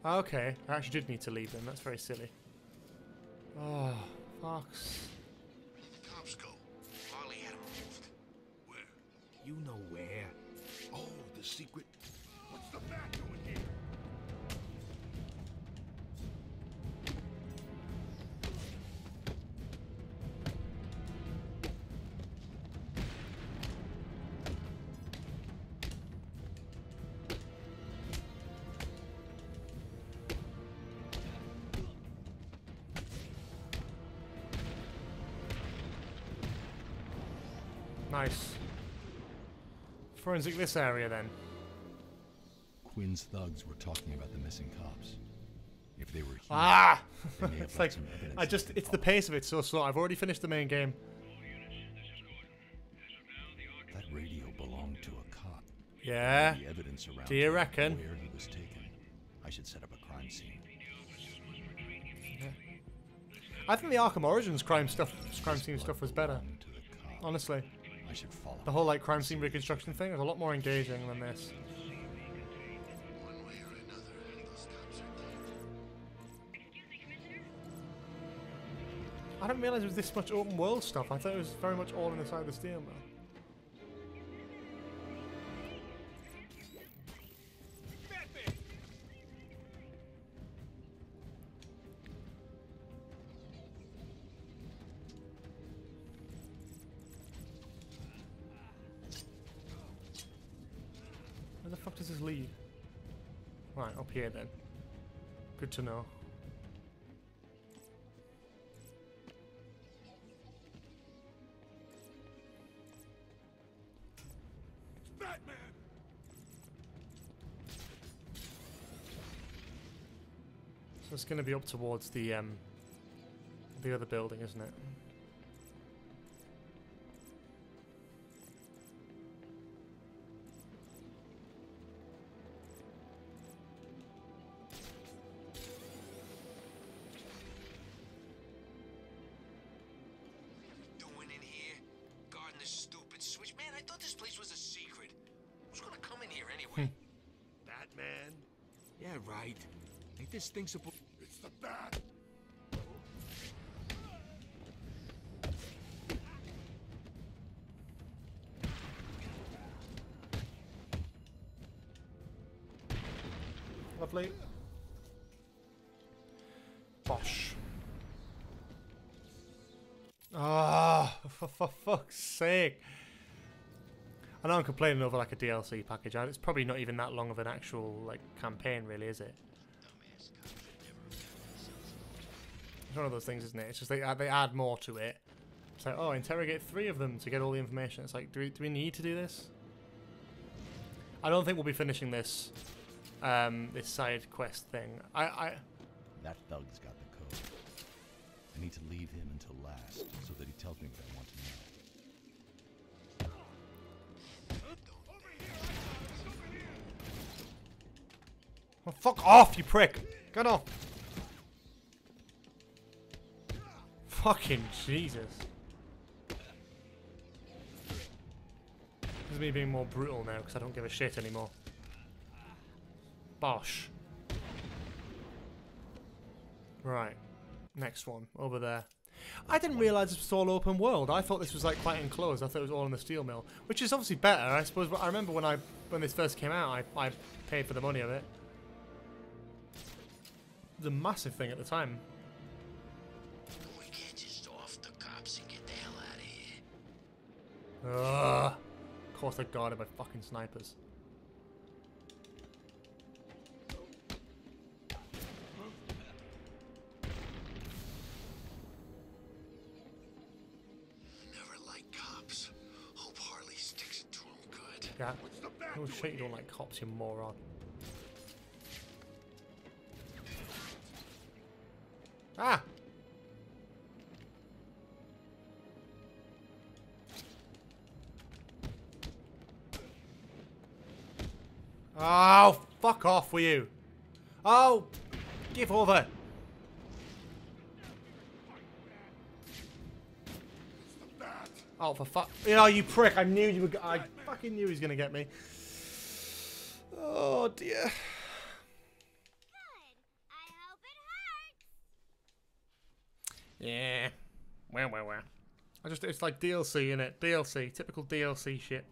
Okay, I actually did need to leave them. That's very silly. Parks. Where did the cops go? Harley had him removed. Where? You know where. Oh, the secret. What's the bat doing here? Nice. Forensic this area then. Quinn's thugs were talking about the missing cops. If they were here, Ah! they may have It's left like, some evidence it's the pace of it so slow. I've already finished the main game. That radio belonged to a cop. Yeah? The evidence around Do you reckon? where he was taken. I should set up a crime scene. Yeah. I think the Arkham Origins crime scene stuff was better. Honestly. I should follow. The whole like crime scene reconstruction thing was a lot more engaging than this. I didn't realize there was this much open world stuff. I thought it was very much all inside the steel mill. Where the fuck does this lead? Right, up here then. Good to know. Batman! So it's going to be up towards the other building, isn't it? Doing in here? Guarding this stupid switch? Man, I thought this place was a secret. Who's gonna come in here anyway? Batman? Yeah, right. Ain't this thing supposed... It's the bat! Lovely. Bosh. Ah, for fuck's sake. I know I'm complaining over like a DLC package. It's probably not even that long of an actual like campaign, really, is it? It's one of those things, isn't it? It's just they add more to it. It's like, oh, interrogate 3 of them to get all the information. It's like, do we need to do this? I don't think we'll be finishing this this side quest thing. That thug's got the code. I need to leave him until last, so that he tells me what I want to know. Well, fuck off, you prick! Get off! Fucking Jesus. This is me being more brutal now because I don't give a shit anymore. Bosh. Right. Next one. Over there. I didn't realise this was all open world. I thought this was like quite enclosed. I thought it was all in the steel mill. Which is obviously better, I suppose. But I remember when this first came out, I paid for the money of it. It was a massive thing at the time. We can't just off the cops and get the hell out of here. Ugh. Of course they're guarded by fucking snipers. Never like cops. Hope Harley sticks it to him good. Yeah. What's the bat Oh doing shit, you don't here? like cops, you moron. Ah! Oh, fuck off with you. Oh, give over. Oh, for fuck. You know, you prick. I knew you were. I fucking knew he was going to get me. Oh, dear. Yeah. It's like DLC, innit? DLC, typical DLC shit.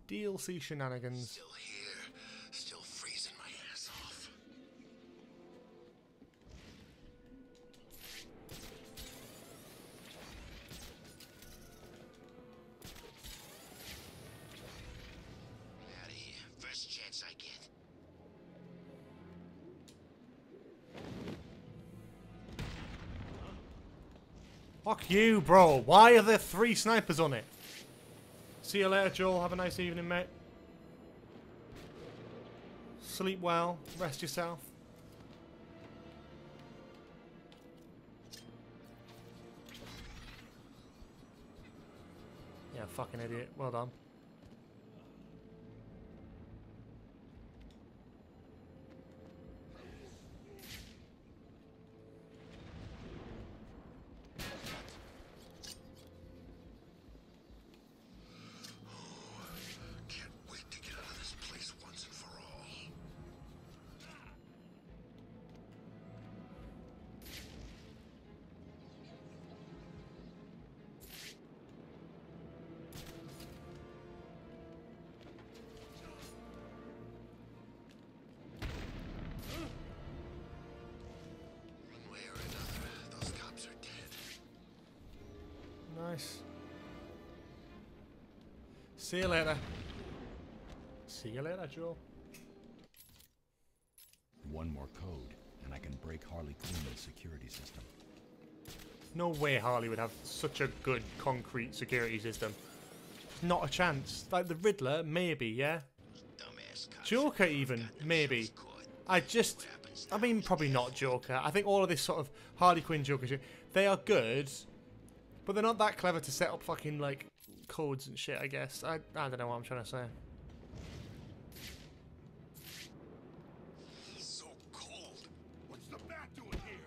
DLC shenanigans. Still here, still freezing my ass off. Out of here, first chance I get. Fuck you, bro. Why are there 3 snipers on it? See you later, Joel. Have a nice evening, mate. Sleep well. Rest yourself. Yeah, fucking idiot. Well done. Nice. See you later. See you later, Joe. One more code, and I can break Harley Quinn's security system. No way Harley would have such a good concrete security system. Not a chance. Like the Riddler, maybe, yeah? Joker even, maybe. I mean, probably not Joker. I think all of this sort of Harley Quinn Joker shit, they are good, but they're not that clever to set up fucking, like, codes and shit, I guess. I don't know what I'm trying to say. So cold. What's the bat doing here?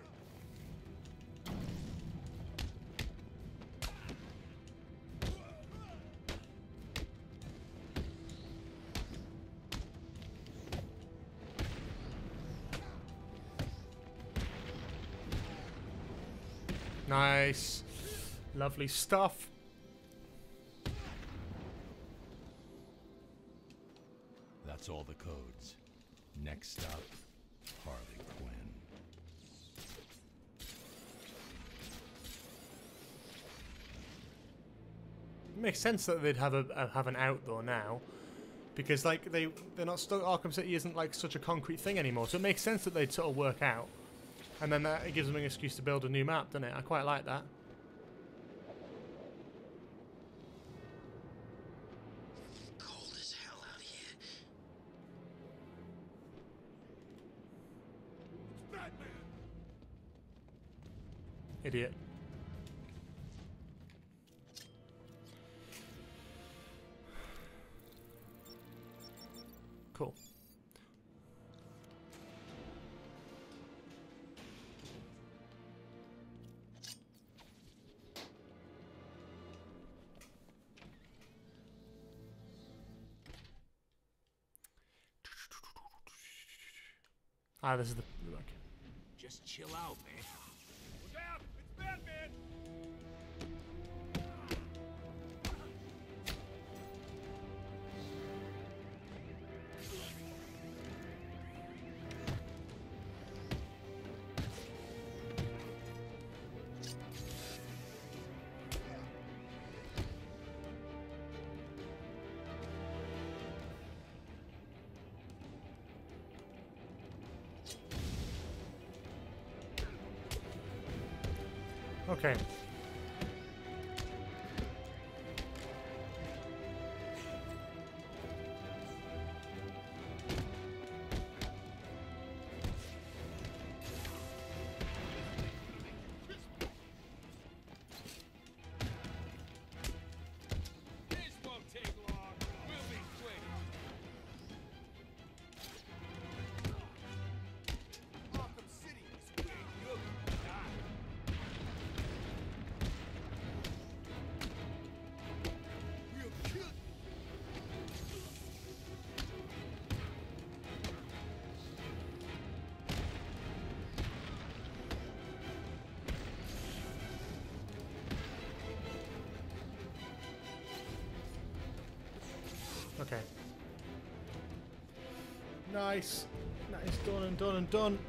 Nice. Lovely stuff. That's all the codes. Next up, Harley Quinn. It makes sense that they'd have an out though now, because like they're not stuck. Arkham City isn't like such a concrete thing anymore, so it makes sense that they'd sort of work out, and then it gives them an excuse to build a new map, doesn't it? I quite like that. Idiot. Cool. Ah, this is the like. Just chill out, man. Look out! It's Batman! Okay. This won't take long. We'll be quick. Arkham City is where you're gonna die. Okay. Nice. Nice. Done and done and done.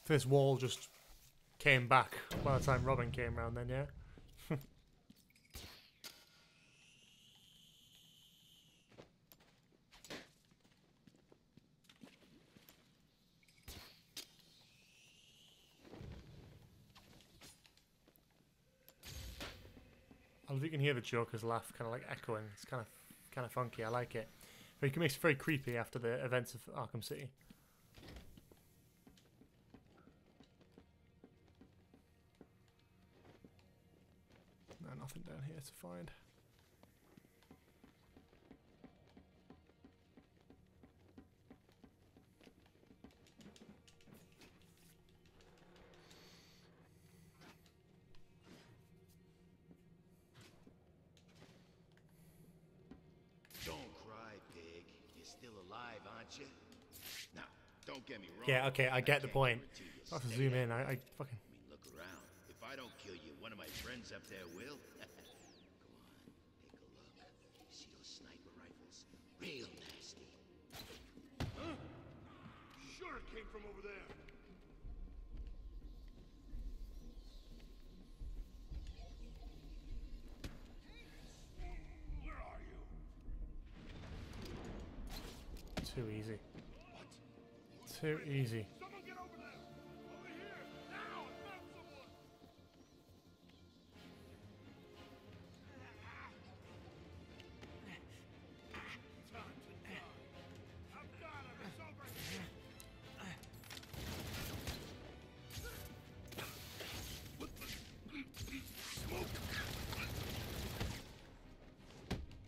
This wall just came back by the time Robin came round then, yeah? I love you can hear the Joker's laugh kind of like echoing. It's kind of funky. I like it. But it makes it very creepy after the events of Arkham City. No, nothing down here to find. Don't cry, pig. You're still alive, aren't you? Now, don't get me wrong. Yeah, okay, I get the point. I have to zoom in. I fucking. I mean, look around. If I don't kill you, one of my friends up there will. Go on, take a look. You see those sniper rifles? Real nasty. Huh? Sure it came from over there. Where are you? Too easy. Too easy. Someone get over there! Over here! Now! I found someone! Time to die. I've got him! It's over here! Smoke!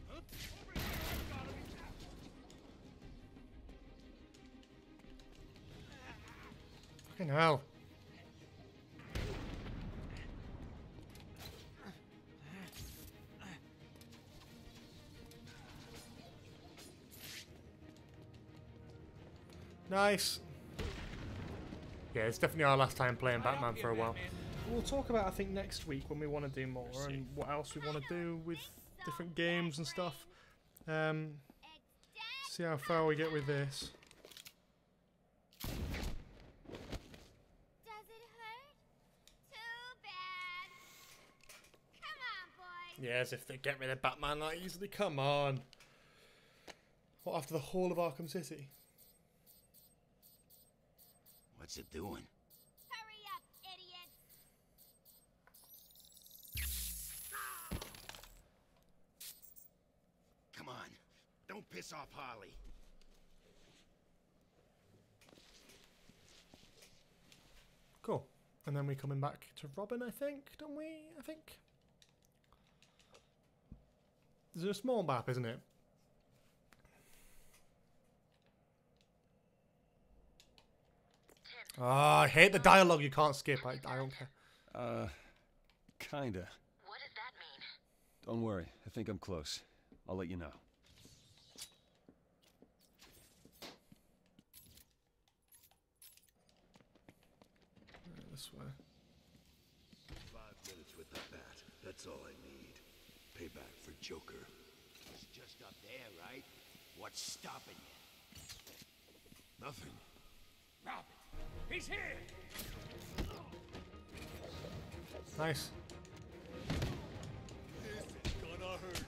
Huh? Over here! I've got him! Fucking hell. Nice. Yeah, it's definitely our last time playing Batman for a while. We'll talk about, I think, next week when we want to do more and what else we want to do with different games and stuff. See how far we get with this. Does it hurt? Too bad. Come on, boys. Yeah, as if they get rid of Batman that easily. Come on. What, after the whole of Arkham City? What's it doing? Hurry up, idiots. Come on. Don't piss off Harley. Cool. And then we're coming back to Robin, I think, don't we? I think. There's a small map, isn't it? I hate the dialogue you can't skip. I don't care. Kinda. What does that mean? Don't worry. I think I'm close. I'll let you know. This way. 5 minutes with the bat. That's all I need. Payback for Joker. He's just up there, right? What's stopping you? Nothing. Robin! He's here! Nice. This is gonna hurt.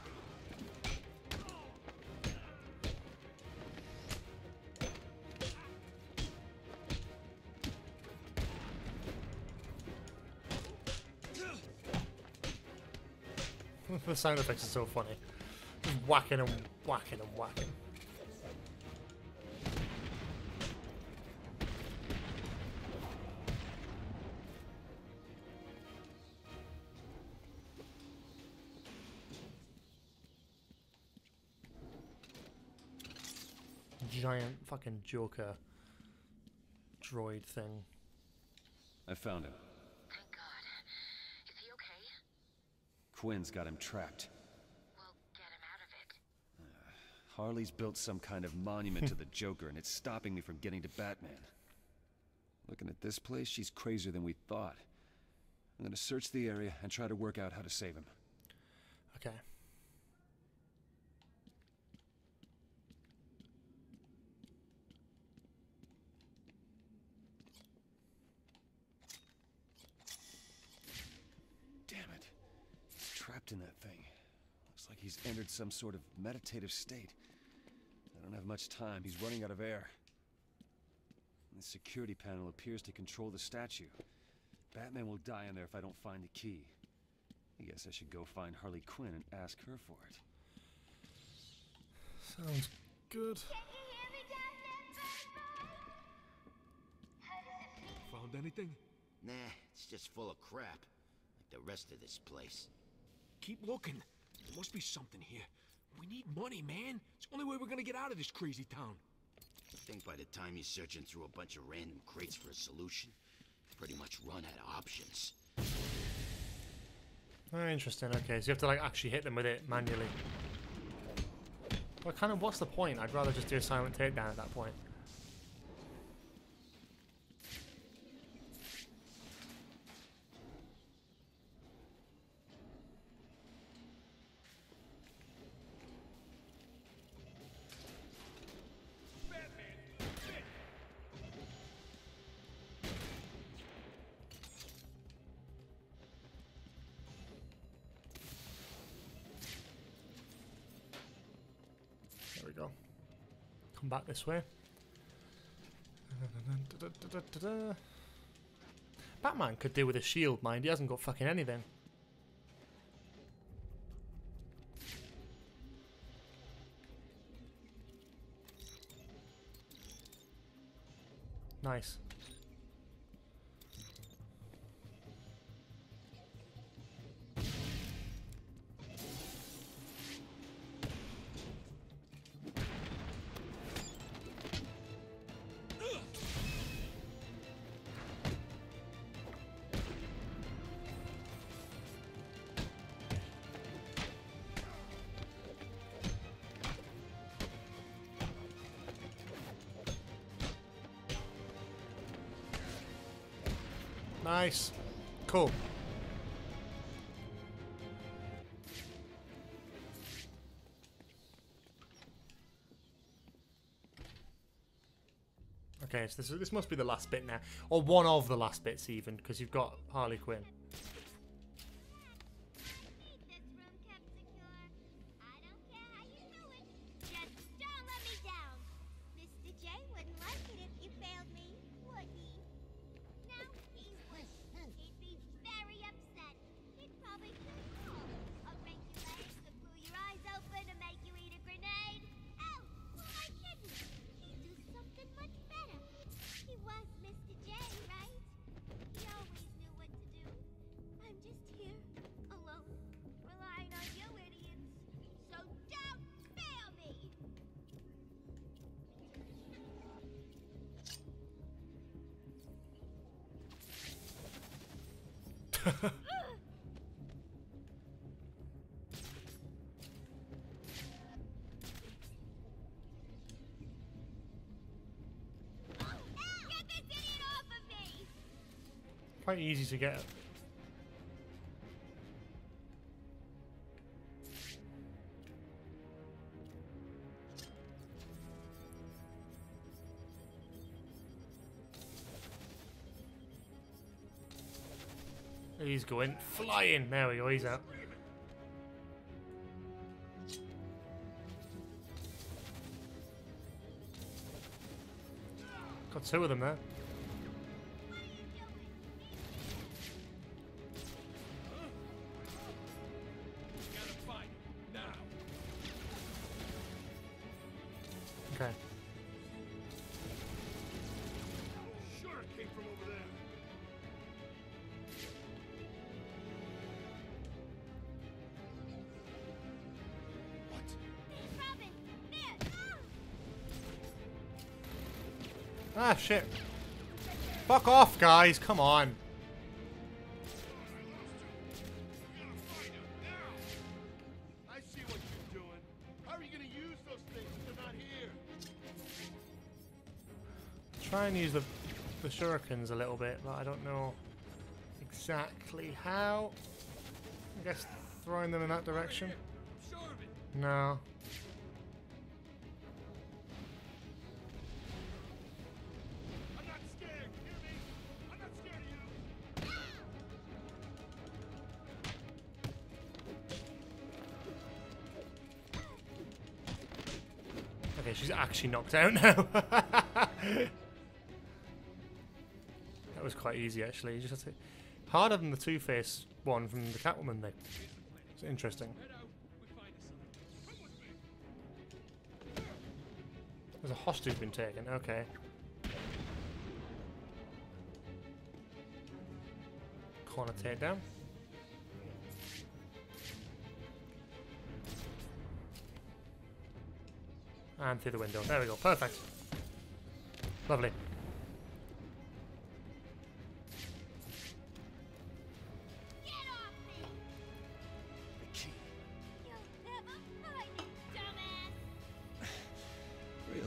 The sound effects are so funny. Just whacking and whacking and whacking. Giant fucking Joker droid thing. I found him. Thank God. Is he okay? Quinn's got him trapped. We'll get him out of it. Harley's built some kind of monument to the Joker, and it's stopping me from getting to Batman. Looking at this place, she's crazier than we thought. I'm gonna search the area and try to work out how to save him. Okay. Trapped in that thing. Looks like he's entered some sort of meditative state. I don't have much time. He's running out of air. The security panel appears to control the statue. Batman will die in there if I don't find the key. I guess I should go find Harley Quinn and ask her for it. Sounds good. Found anything? Nah, it's just full of crap. Like the rest of this place. Keep looking. There must be something here. We need money, man. It's the only way we're gonna get out of this crazy town. I think by the time you're searching through a bunch of random crates for a solution, you pretty much run out of options. Very interesting. Okay, so you have to like actually hit them with it manually. Well, kind of, what's the point? I'd rather just do a silent takedown at that point. There we go. Come back this way. Batman could do with a shield, mind. He hasn't got fucking anything. Nice. Nice. Cool. Okay, so this must be the last bit now. Or one of the last bits even, because you've got Harley Quinn. Quite easy to get. He's going flying. There we go, he's out. Got two of them there. Okay. Sure it came from over there. Ah, shit. Fuck off, guys. Come on. I see what you're doing. How are you going to use those things if they're not here? Try and use the shurikens a little bit, but I don't know exactly how. I guess throwing them in that direction. No. I'm not scared. Hear me? I'm not scared of you. Okay, she's actually knocked out now. That was quite easy, actually. You just have to... Harder than the Two-Face one from the Catwoman thing. It's interesting. There's a hostage been taken. Okay. Corner takedown. And through the window. There we go. Perfect. Lovely. Really?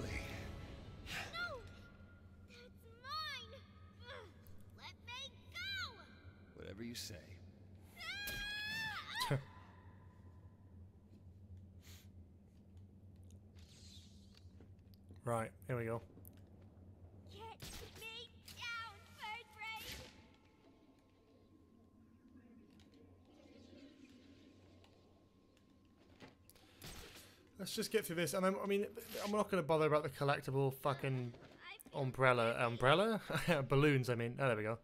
No! That's mine! Let me go! Whatever you say. Right, here we go. Get me down, bird brain! Let's just get through this. And I mean, I'm not going to bother about the collectible fucking umbrella? Balloons, I mean. Oh, there we go.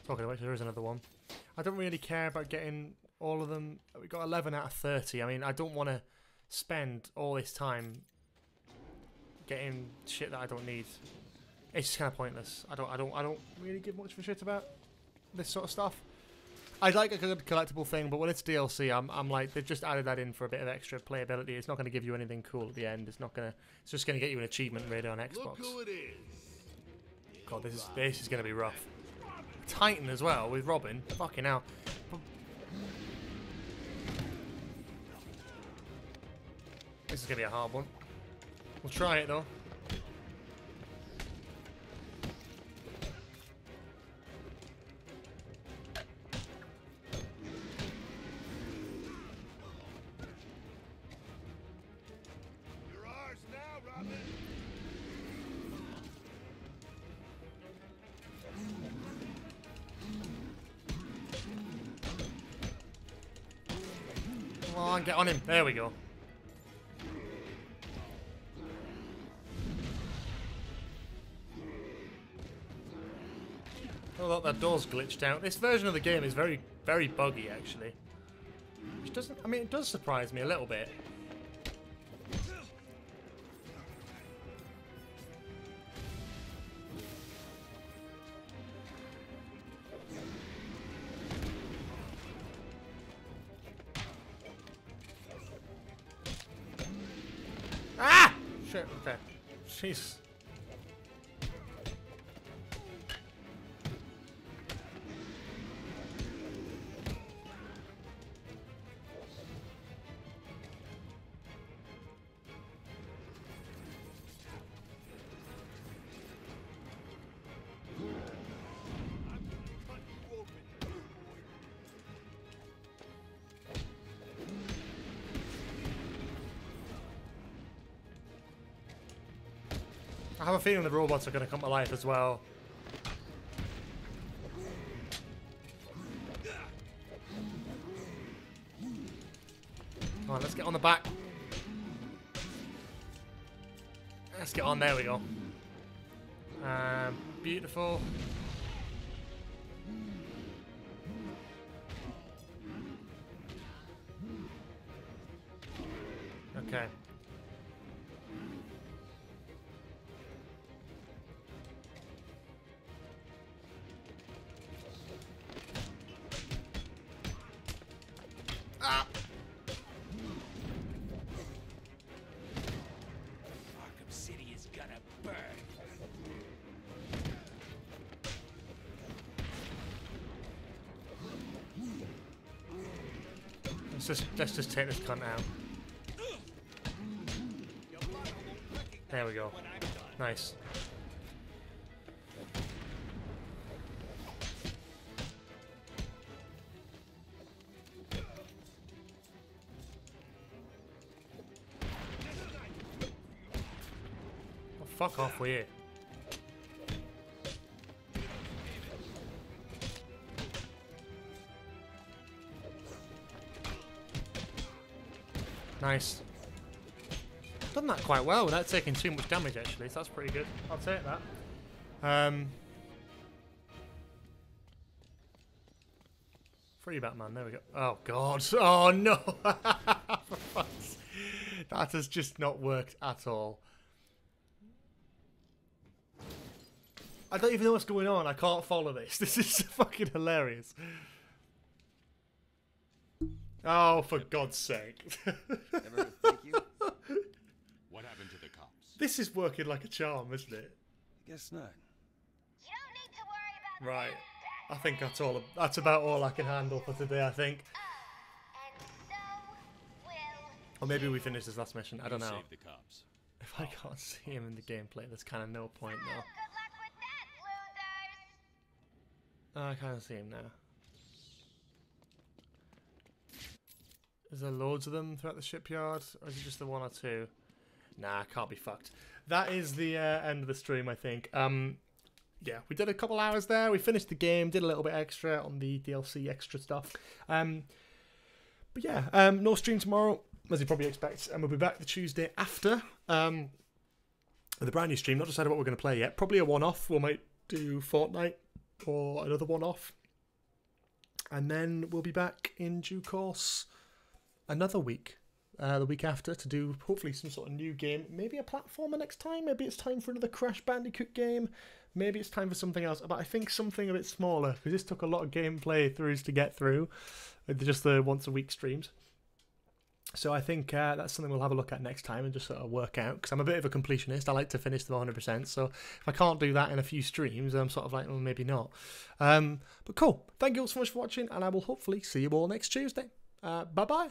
Talking about, there is another one. I don't really care about getting all of them. We got 11 out of 30. I mean, I don't want to spend all this time getting shit that I don't need. It's just kind of pointless. I don't really give much of a shit about this sort of stuff. I'd like a good collectible thing, but when it's DLC, I'm like, they've just added that in for a bit of extra playability. It's not going to give you anything cool at the end. It's just going to get you an achievement radar on Xbox. Look who it is. God, this is going to be rough. Titan as well with Robin. Fucking hell. This is going to be a hard one. We'll try it though. You're ours now, Robin. Come on, get on him. There we go. Oh, look, that door's glitched out. This version of the game is very, very buggy, actually. Which doesn't... I mean, it does surprise me a little bit. Ah! Shit, okay. Jeez. I have a feeling the robots are going to come to life as well. Come on, let's get on the back. Let's get on, there we go. Beautiful. Okay. Ah! Arkham City is gonna burn. Let's just take this cunt out. There we go. Nice. Oh, fuck off with you. Nice. Done that quite well without taking too much damage, actually, so that's pretty good. I'll take that. Free Batman, there we go. Oh, God. Oh, no. That has just not worked at all. I don't even know what's going on. I can't follow this. This is fucking hilarious. Oh, for God's sake. Thank you. What happened to the cops? This is working like a charm, isn't it? Guess not. Right. I think that's about all I can handle for today, I think. Or maybe we finish this last mission. I don't know. Save the cops. If I can't see him in the gameplay, there's kind of no point, though. I can't see him now. Is there loads of them throughout the shipyard? Or is it just the one or two? Nah, can't be fucked. That is the end of the stream, I think. Yeah, we did a couple hours there. We finished the game, did a little bit extra on the DLC extra stuff. But yeah, no stream tomorrow, as you probably expect. And we'll be back the Tuesday after with a brand new stream. Not decided what we're going to play yet. Probably a one-off. We might do Fortnite or another one-off. And then we'll be back in due course another week, the week after, to do hopefully some sort of new game. Maybe a platformer next time. Maybe it's time for another Crash Bandicoot game. Maybe it's time for something else. But I think something a bit smaller, because this took a lot of gameplay throughs to get through with just the once a week streams. So I think that's something we'll have a look at next time and just sort of work out, because I'm a bit of a completionist. I like to finish them 100%. So if I can't do that in a few streams, I'm sort of like, well, maybe not. But cool. Thank you all so much for watching, and I will hopefully see you all next Tuesday. Bye-bye.